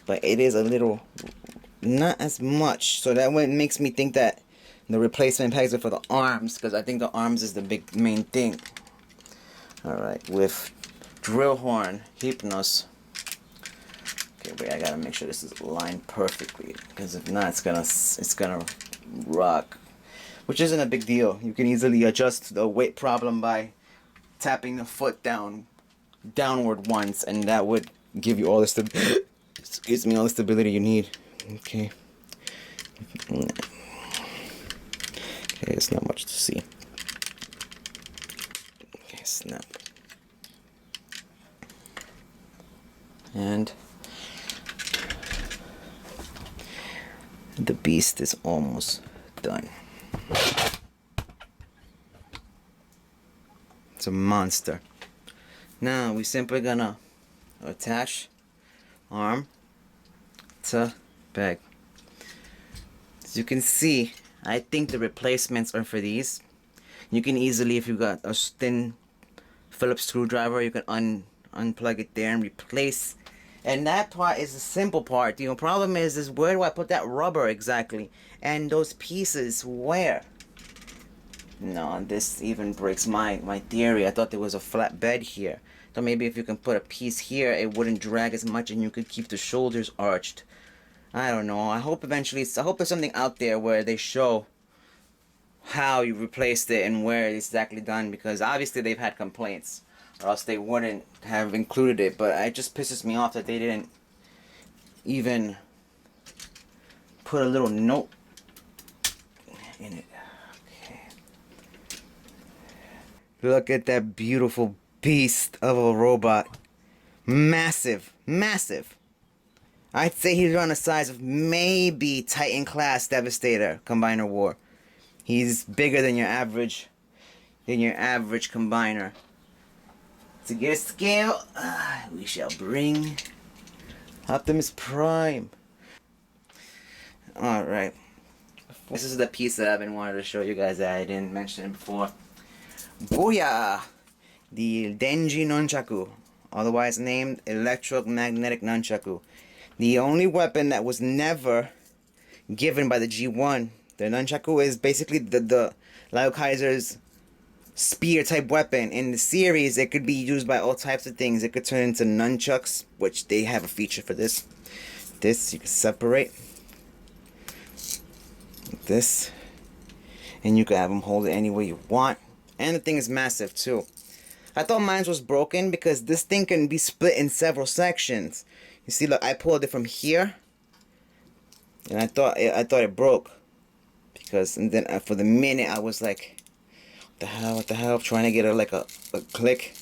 But it is a little, not as much. So that one makes me think that the replacement pegs are for the arms, because I think the arms is the main thing. Alright, with drill horn, Hypnos. Okay, wait, I gotta make sure this is aligned perfectly, because if not, it's gonna rock. Which isn't a big deal. You can easily adjust the weight problem by tapping the foot downward once, and that would give you all the all the stability you need. Okay. Okay, it's not much to see. Okay, snap. And the beast is almost done. It's a monster. Now we simply gonna attach arm to peg. As you can see, I think the replacements are for these. You can easily, if you got a thin Phillips screwdriver, you can unplug it there and replace. And that part is the simple part. The problem is where do I put that rubber exactly? And those pieces, where? No, this even breaks my theory. I thought there was a flat bed here. So maybe if you can put a piece here, it wouldn't drag as much and you could keep the shoulders arched. I don't know. I hope eventually, I hope there's something out there where they show how you replaced it and where it's exactly done, because obviously they've had complaints, or else they wouldn't have included it. But it just pisses me off that they didn't even put a little note in it. Okay. Look at that beautiful beast of a robot. Massive, massive. I'd say he's around the size of maybe Titan class Devastator Combiner War. He's bigger than your average combiner. To get a scale, we shall bring Optimus Prime. Alright. This is the piece that I've been wanting to show you guys that I didn't mention before. Booyah! The Denji Nunchaku, otherwise named Electromagnetic Nunchaku. The only weapon that was never given by the G1. The Nunchaku is basically the Liokaiser's spear type weapon. In the series, it could be used by all types of things. It could turn into nunchucks, which they have a feature for this. This you can separate. Like this. And you can have them hold it any way you want. And the thing is massive too. I thought mine was broken because this thing can be split in several sections. You see, look, I pulled it from here, and I thought it broke, because, and then for the minute I was like, what the hell, trying to get a click,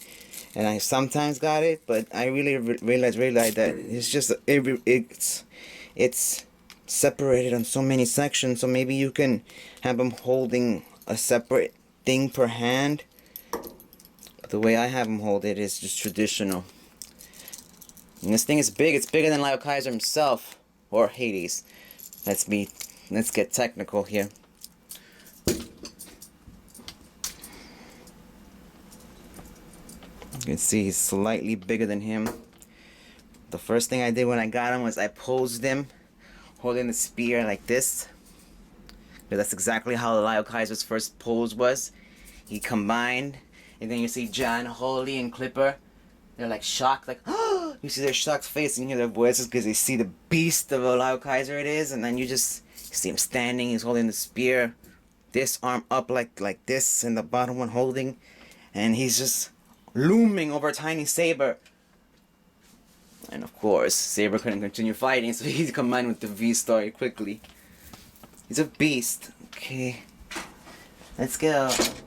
and I sometimes got it, but I really realized that it's just it's separated on so many sections, so maybe you can have him holding a separate thing per hand. But the way I have him hold it is just traditional. And this thing is big. It's bigger than Liokaiser himself, or Hades. Let's get technical here. You can see he's slightly bigger than him. The first thing I did when I got him was I posed him holding the spear like this. Because that's exactly how the Liokaiser's first pose was. He combined, and then you see John, Holy, and Clipper. They're like shocked, like, oh! You see their shocked face and you hear their voices because they see the beast of a Liokaiser it is, and then you see him standing, he's holding the spear, this arm up like this, and the bottom one holding, and he's just looming over a tiny Saber. And of course, Saber couldn't continue fighting, so he combined with the V-Star quickly. He's a beast. Okay, let's get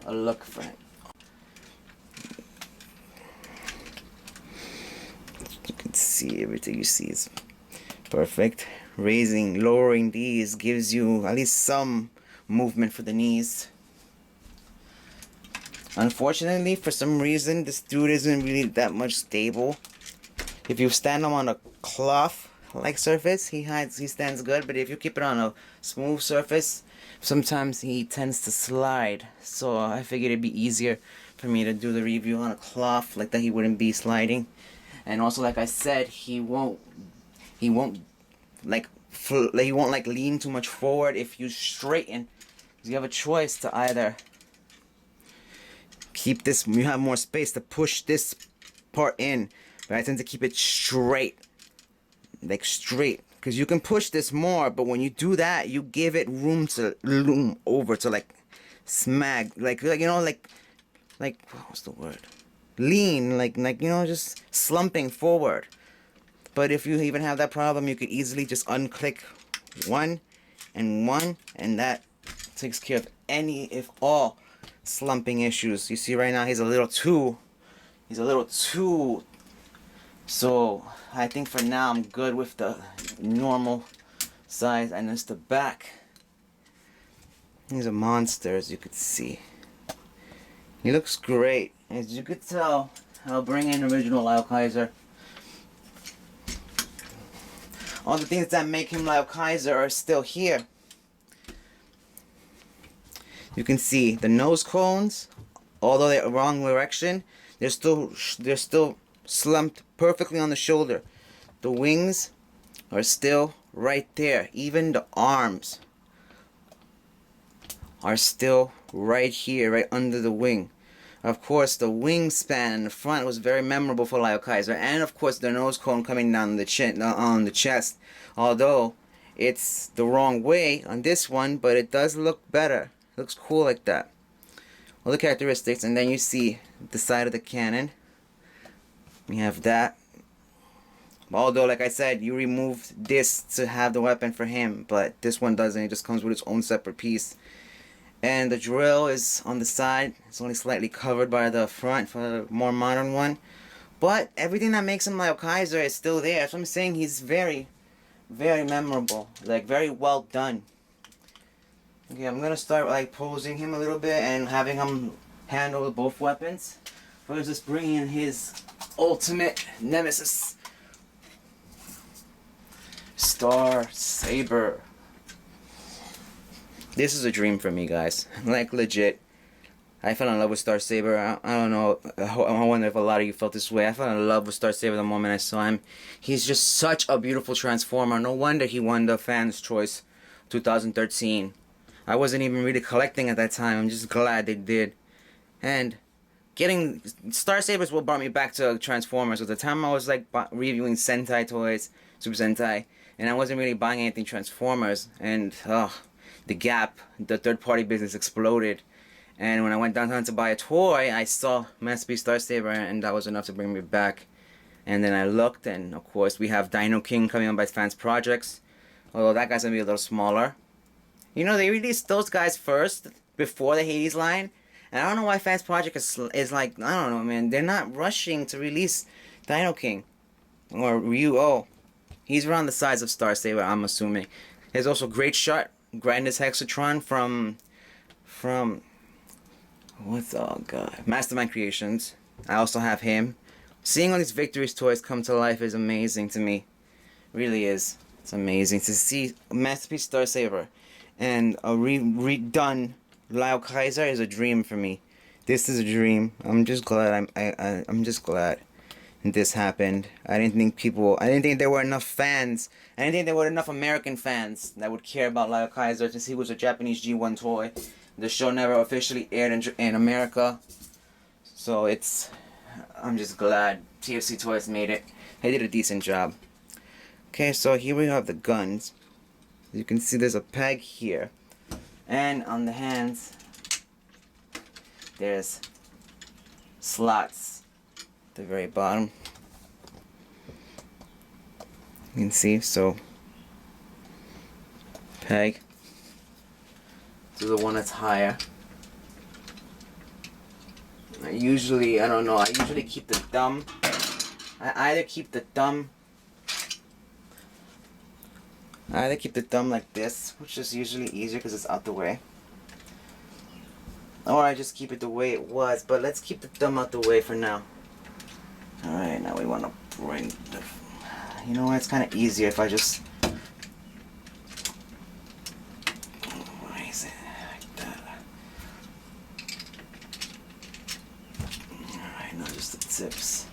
a look for it. You can see everything you see is perfect. Lowering these gives you at least some movement for the knees. Unfortunately, for some reason, this dude isn't really that much stable. If you stand him on a cloth-like surface, he stands good. But if you keep it on a smooth surface, sometimes he tends to slide. So I figured it'd be easier for me to do the review on a cloth like that. He wouldn't be sliding. And also, like I said, he won't like lean too much forward if you straighten. You have a choice to either keep this, you have more space to push this part in, but I tend to keep it straight, like straight, because you can push this more, but when you do that, you give it room to loom over, to like smack, like you know, like what's the word? Lean, like you know, just slumping forward. But if you even have that problem, you could easily just unclick one, and that takes care of any, if all, slumping issues. You see right now he's a little too, so I think for now I'm good with the normal size. And it's the back. He's a monster, as you could see. He looks great. As you could tell, I'll bring in original Liokaiser. All the things that make him Liokaiser are still here. You can see the nose cones, although they're wrong direction, they're still slumped perfectly on the shoulder. The wings are still right there. Even the arms are still right here, right under the wing. Of course, the wingspan in the front was very memorable for Liokaiser, and of course the nose cone coming down the chin, on the chest. Although it's the wrong way on this one, but it does look better. It looks cool like that. All the characteristics, and then you see the side of the cannon. We have that. Although, like I said, you removed this to have the weapon for him, but this one doesn't. It just comes with its own separate piece. And the drill is on the side. It's only slightly covered by the front for the more modern one. But everything that makes him Liokaiser is still there. So I'm saying he's very, very memorable. Like, very well done. Okay, I'm gonna start like posing him a little bit and having him handle both weapons. First, just bring in his ultimate nemesis, Star Saber. This is a dream for me, guys. Like, legit. I fell in love with Star Saber. I don't know. I wonder if a lot of you felt this way. I fell in love with Star Saber the moment I saw him. He's just such a beautiful transformer. No wonder he won the Fans' Choice 2013. I wasn't even really collecting at that time. I'm just glad they did. And getting Star Saber is what brought me back to Transformers. At the time I was like reviewing Sentai toys, Super Sentai, and I wasn't really buying anything Transformers. And the gap, the third-party business exploded. And when I went downtown to buy a toy, I saw Masterpiece Star Saber, and that was enough to bring me back. And then I looked, and of course we have Dino King coming on by Fans Projects. Although that guy's gonna be a little smaller. You know, they released those guys first, before the Hades line. And I don't know why Fans Project is like, I don't know, man. They're not rushing to release Dino King. Or Ryu-Oh. He's around the size of Star Saber, I'm assuming. There's also Great Shot, Grandest Hexatron from what's, oh god, Mastermind Creations. I also have him. Seeing all these Victories toys come to life is amazing to me. Really is. It's amazing to see a Masterpiece Star Saber and a redone Liokaiser is a dream for me. This is a dream. I'm just glad I'm just glad this happened. I didn't think there were enough fans. I didn't think there were enough American fans that would care about Liokaiser since he was a Japanese G1 toy. The show never officially aired in America. So I'm just glad TFC Toys made it. They did a decent job. Okay, so here we have the guns. You can see there's a peg here. And on the hands, there's slots at the very bottom. You can see, so peg to the one that's higher. I usually keep the thumb. I either keep the thumb like this, which is usually easier because it's out the way. Or I just keep it the way it was, but let's keep the thumb out the way for now. Alright, now we want to bring the... You know what, it's kind of easier if I just... Raise it like that. Alright, now just the tips.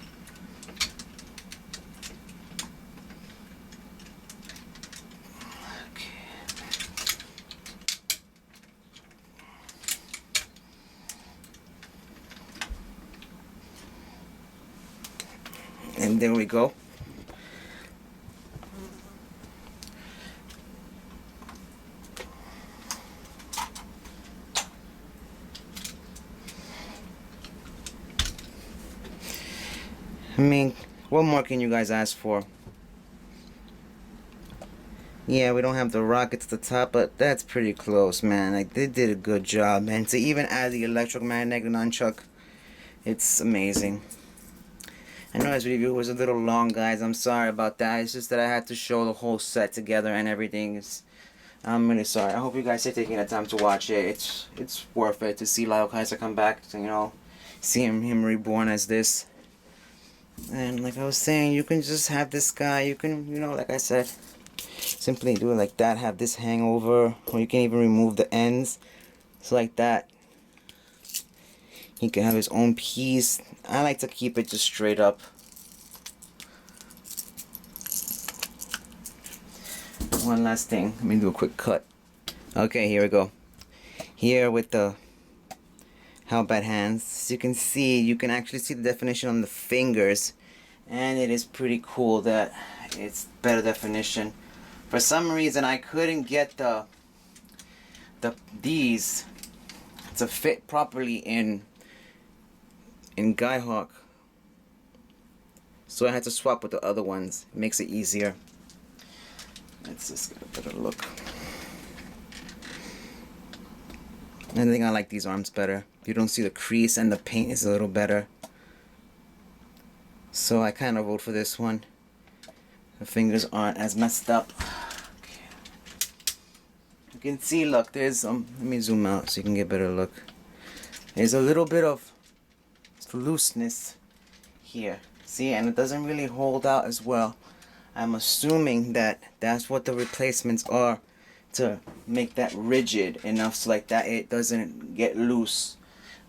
And there we go. I mean, what more can you guys ask for? Yeah, we don't have the rockets at the top, but that's pretty close, man. Like, they did a good job, man. To even add the electromagnetic nunchuck, it's amazing. I know this review was a little long, guys. I'm sorry about that. It's just that I had to show the whole set together and everything. I'm really sorry. I hope you guys are taking the time to watch it. It's worth it to see Liokaiser come back. To, you know, see him reborn as this. And like I was saying, you can just have this guy. You can, you know, like I said, simply do it like that. Have this hang over, or you can even remove the ends. So like that. He can have his own piece. I like to keep it just straight up. One last thing. Let me do a quick cut. Okay, here we go. Here with the How Bad Hands. As you can see, you can actually see the definition on the fingers. And it is pretty cool that it's better definition. For some reason, I couldn't get these to fit properly in Guyhawk, so I had to swap with the other ones. It makes it easier. Let's just get a better look. I think I like these arms better. You don't see the crease and the paint is a little better. So I kind of vote for this one. The fingers aren't as messed up. Okay. You can see, look, there's let me zoom out so you can get a better look. There's a little bit of looseness here, see, and it doesn't really hold out as well. I'm assuming that that's what the replacements are, to make that rigid enough so like that it doesn't get loose.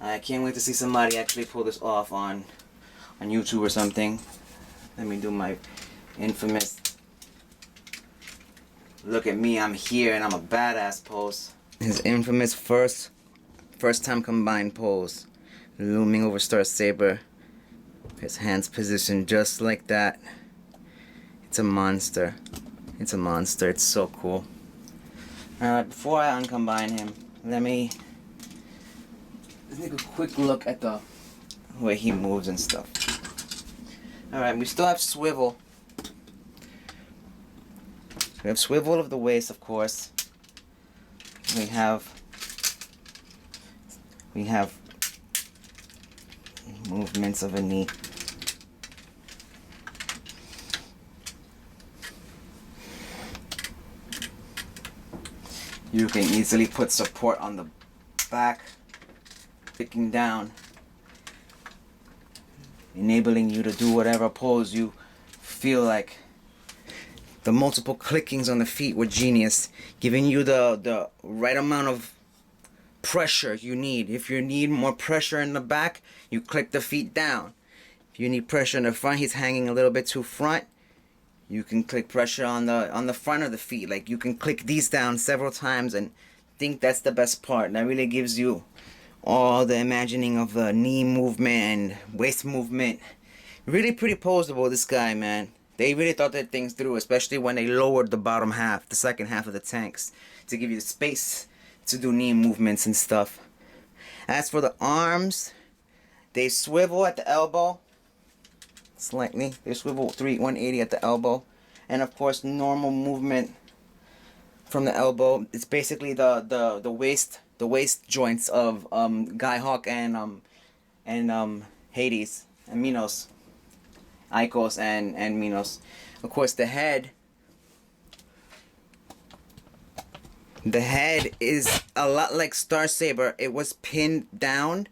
I can't wait to see somebody actually pull this off on YouTube or something. Let me do my infamous look at me, I'm here and I'm a badass pose. His infamous first time combined pose. Looming over Star Saber. His hands positioned just like that. It's a monster. It's a monster. It's so cool. Alright, before I uncombine him, let's take a quick look at the way he moves and stuff. Alright, we still have swivel. We have swivel of the waist, of course. We have movements of a knee. You can easily put support on the back, clicking down, enabling you to do whatever pose you feel like. The multiple clickings on the feet were genius, giving you the right amount of pressure you need. If you need more pressure in the back, you click the feet down. If you need pressure in the front, he's hanging a little bit too front, you can click pressure on the front of the feet. Like, you can click these down several times, and think that's the best part. That really gives you all the imagining of the knee movement and waist movement. Really pretty posable, this guy, man. They really thought their things through, especially when they lowered the bottom half, the second half of the tanks, to give you the space to do knee movements and stuff. As for the arms, they swivel at the elbow slightly. They swivel 180 at the elbow, and of course normal movement from the elbow. It's basically the waist joints of Guyhawk and Hades and Minos. Aiakos and Minos. Of course, the head is a lot like Star Saber. It was pinned down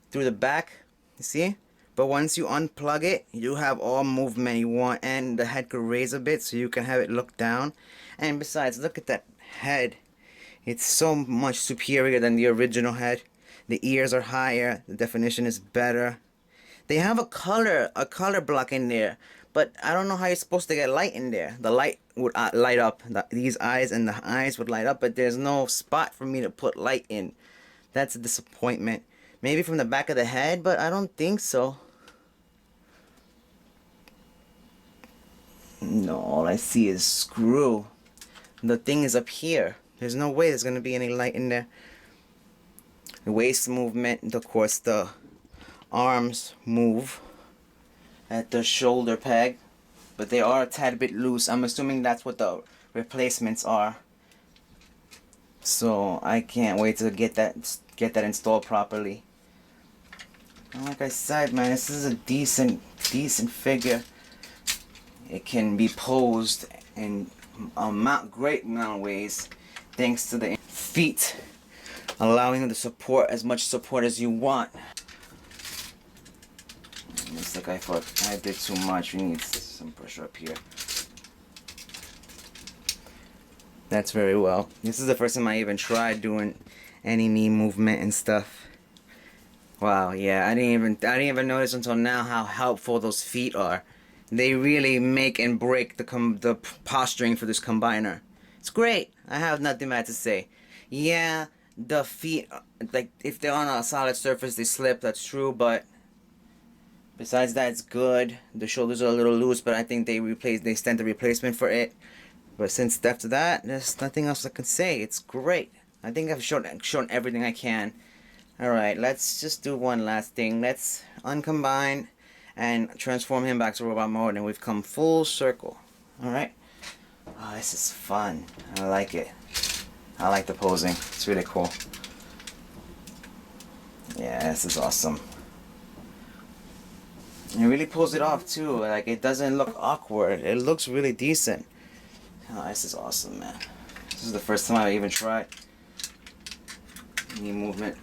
through the back, you see? But once you unplug it, you have all movement you want, and the head could raise a bit so you can have it look down. And besides, look at that head. It's so much superior than the original head. The ears are higher, the definition is better. They have a color block in there, but I don't know how you're supposed to get light in there. The light would light up. These eyes and the eyes would light up, but there's no spot for me to put light in. That's a disappointment. Maybe from the back of the head, but I don't think so. No, all I see is screw. The thing is up here. There's no way there's going to be any light in there. The waist movement, of course, the arms move at the shoulder peg, but they are a tad bit loose. I'm assuming that's what the replacements are. So I can't wait to get that installed properly. And like I said, man, this is a decent figure. It can be posed in a great amount of ways, thanks to the feet allowing the support, as much support as you want. Looks like I thought I did too much. We need some pressure up here. That's very well. This is the first time I even tried doing any knee movement and stuff. Wow, yeah, I didn't even notice until now how helpful those feet are. They really make and break the posturing for this combiner. It's great. I have nothing bad to say. Yeah, the feet, like, if they're on a solid surface, they slip. That's true, but besides that, it's good. The shoulders are a little loose, but I think they sent the replacement for it. But since after that, there's nothing else I can say. It's great. I think I've shown everything I can. Alright, let's just do one last thing. Let's uncombine and transform him back to robot mode, and we've come full circle. Alright? Oh, this is fun. I like it. I like the posing. It's really cool. Yeah, this is awesome. And it really pulls it off too. Like, it doesn't look awkward. It looks really decent. Oh, this is awesome, man. This is the first time I even tried knee movement.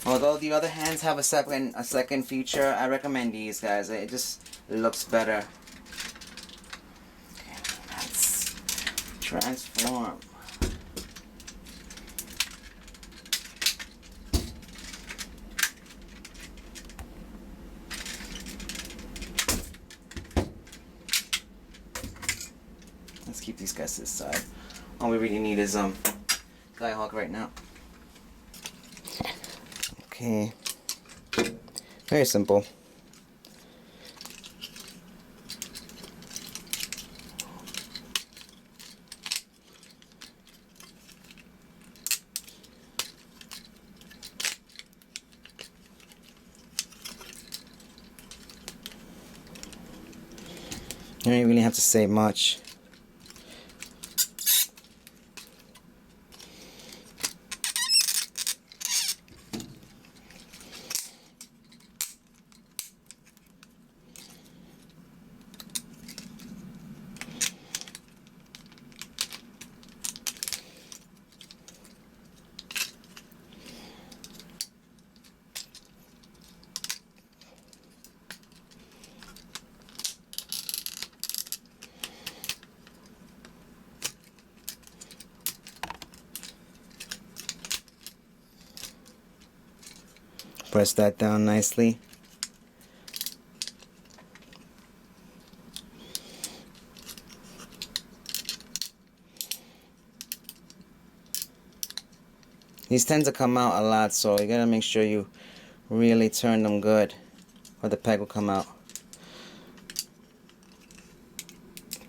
Although the other hands have a second feature, I recommend these guys. It just looks better. Okay, let's transform. Let's keep these guys to the side. All we really need is Guyhawk right now. Okay, very simple. You don't really have to say much. Press that down nicely. These tend to come out a lot, so you gotta make sure you really turn them good, or the peg will come out.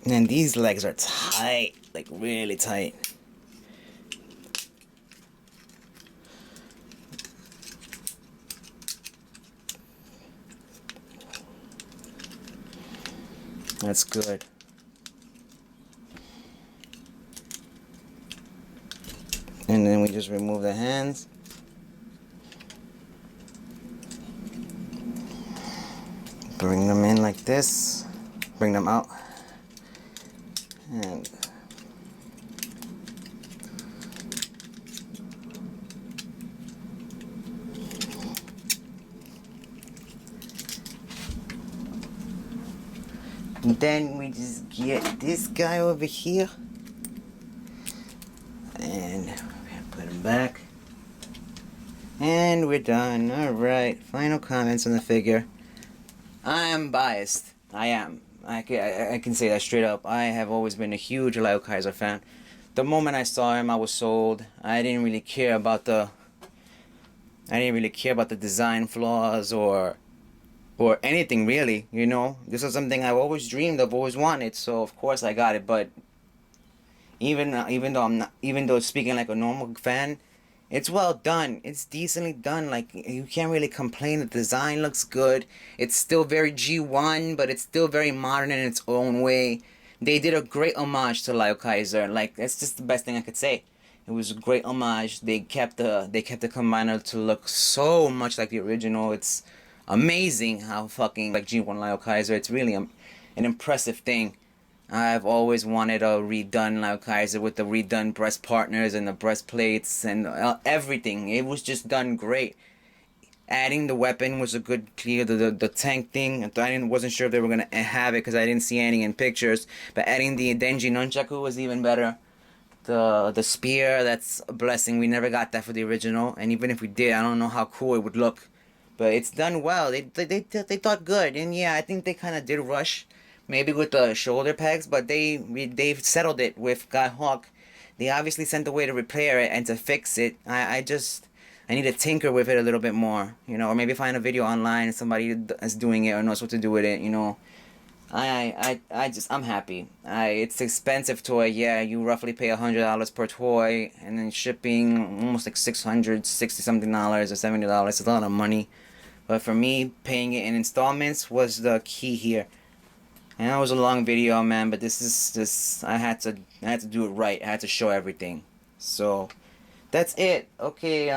And these legs are tight, like really tight. That's good. And then we just remove the hands. Bring them in like this. Bring them out. And then we just get this guy over here. And put him back. And we're done. Alright, final comments on the figure. I am biased. I am. I can say that straight up. I have always been a huge Liokaiser fan. The moment I saw him, I was sold. I didn't really care about the design flaws or anything really, you know. This is something I've always dreamed of, always wanted, so of course I got it. But even though speaking like a normal fan, it's well done. It's decently done. Like, you can't really complain. The design looks good. It's still very G1, but it's still very modern in its own way. They did a great homage to Liokaiser. Like, that's just the best thing I could say. It was a great homage. They kept the combiner to look so much like the original. It's amazing how fucking like G1 Liokaiser. It's really an impressive thing. I've always wanted a redone Liokaiser with the redone breast partners and the breastplates and everything. It was just done great. Adding the weapon was a good clear. The tank thing, I wasn't sure if they were going to have it because I didn't see any in pictures. But adding the Denji Nunchaku was even better. The spear, that's a blessing. We never got that for the original. And even if we did, I don't know how cool it would look. But it's done well. They thought good. And yeah, I think they kind of did rush. Maybe with the shoulder pegs, but they've settled it with Guyhawk. They obviously sent away to repair it and to fix it. I need to tinker with it a little bit more, you know, or maybe find a video online, somebody is doing it or knows what to do with it, you know. I'm happy. It's expensive toy, yeah. You roughly pay $100 per toy, and then shipping almost like $660 something or $70. It's a lot of money, but for me, paying it in installments was the key here. And that was a long video, man, but this is just, I had to do it right. I had to show everything. So that's it. Okay,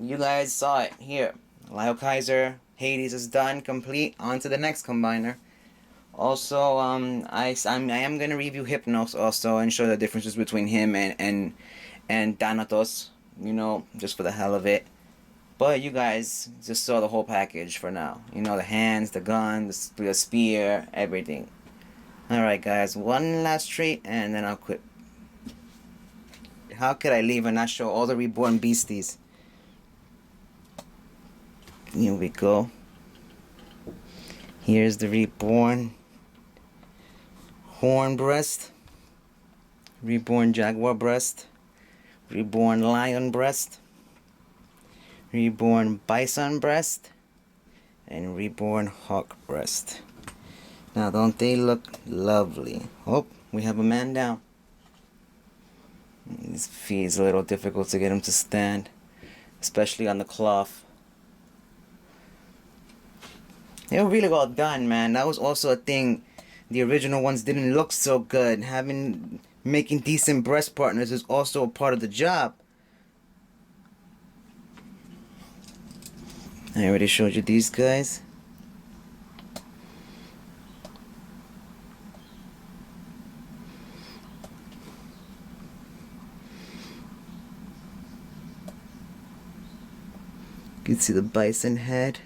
you guys saw it here. Liokaiser Hades is done, complete. On to the next combiner. Also, I am gonna review Hypnos also and show the differences between him and Thanatos, you know, just for the hell of it. But you guys just saw the whole package for now. You know, the hands, the gun, the spear, everything. Alright guys, one last trait and then I'll quit. How could I leave and not show all the reborn beasties? Here we go. Here's the reborn horn breast, reborn jaguar breast, reborn lion breast, reborn bison breast, and reborn hawk breast. Now, don't they look lovely? Oh, we have a man down. His feet is a little difficult to get him to stand, especially on the cloth. They were really well done, man. That was also a thing. The original ones didn't look so good. Making decent breast partners is also a part of the job. I already showed you these guys. You can see the bison head.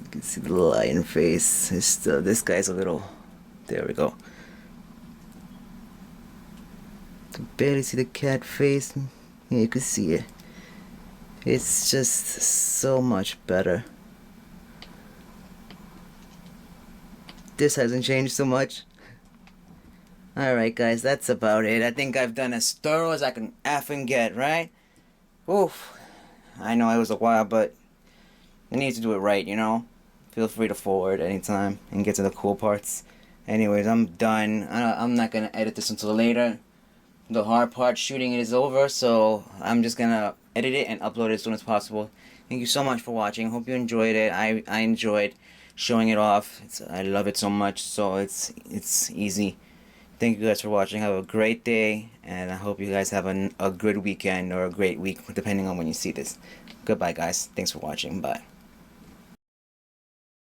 You can see the lion face. This guy's a little... There we go. You can barely see the cat face. Yeah, you can see it. It's just so much better. This hasn't changed so much. Alright guys, that's about it. I think I've done as thorough as I can effing get, right? Oof. I know it was a while, but I need to do it right, you know? Feel free to forward anytime and get to the cool parts. Anyways, I'm done. I'm not gonna edit this until later. The hard part shooting it is over, so I'm just gonna edit it and upload it as soon as possible. Thank you so much for watching. Hope you enjoyed it. I enjoyed showing it off. I love it so much, so it's easy. Thank you guys for watching. Have a great day, and I hope you guys have a good weekend or a great week, depending on when you see this. Goodbye, guys. Thanks for watching. Bye.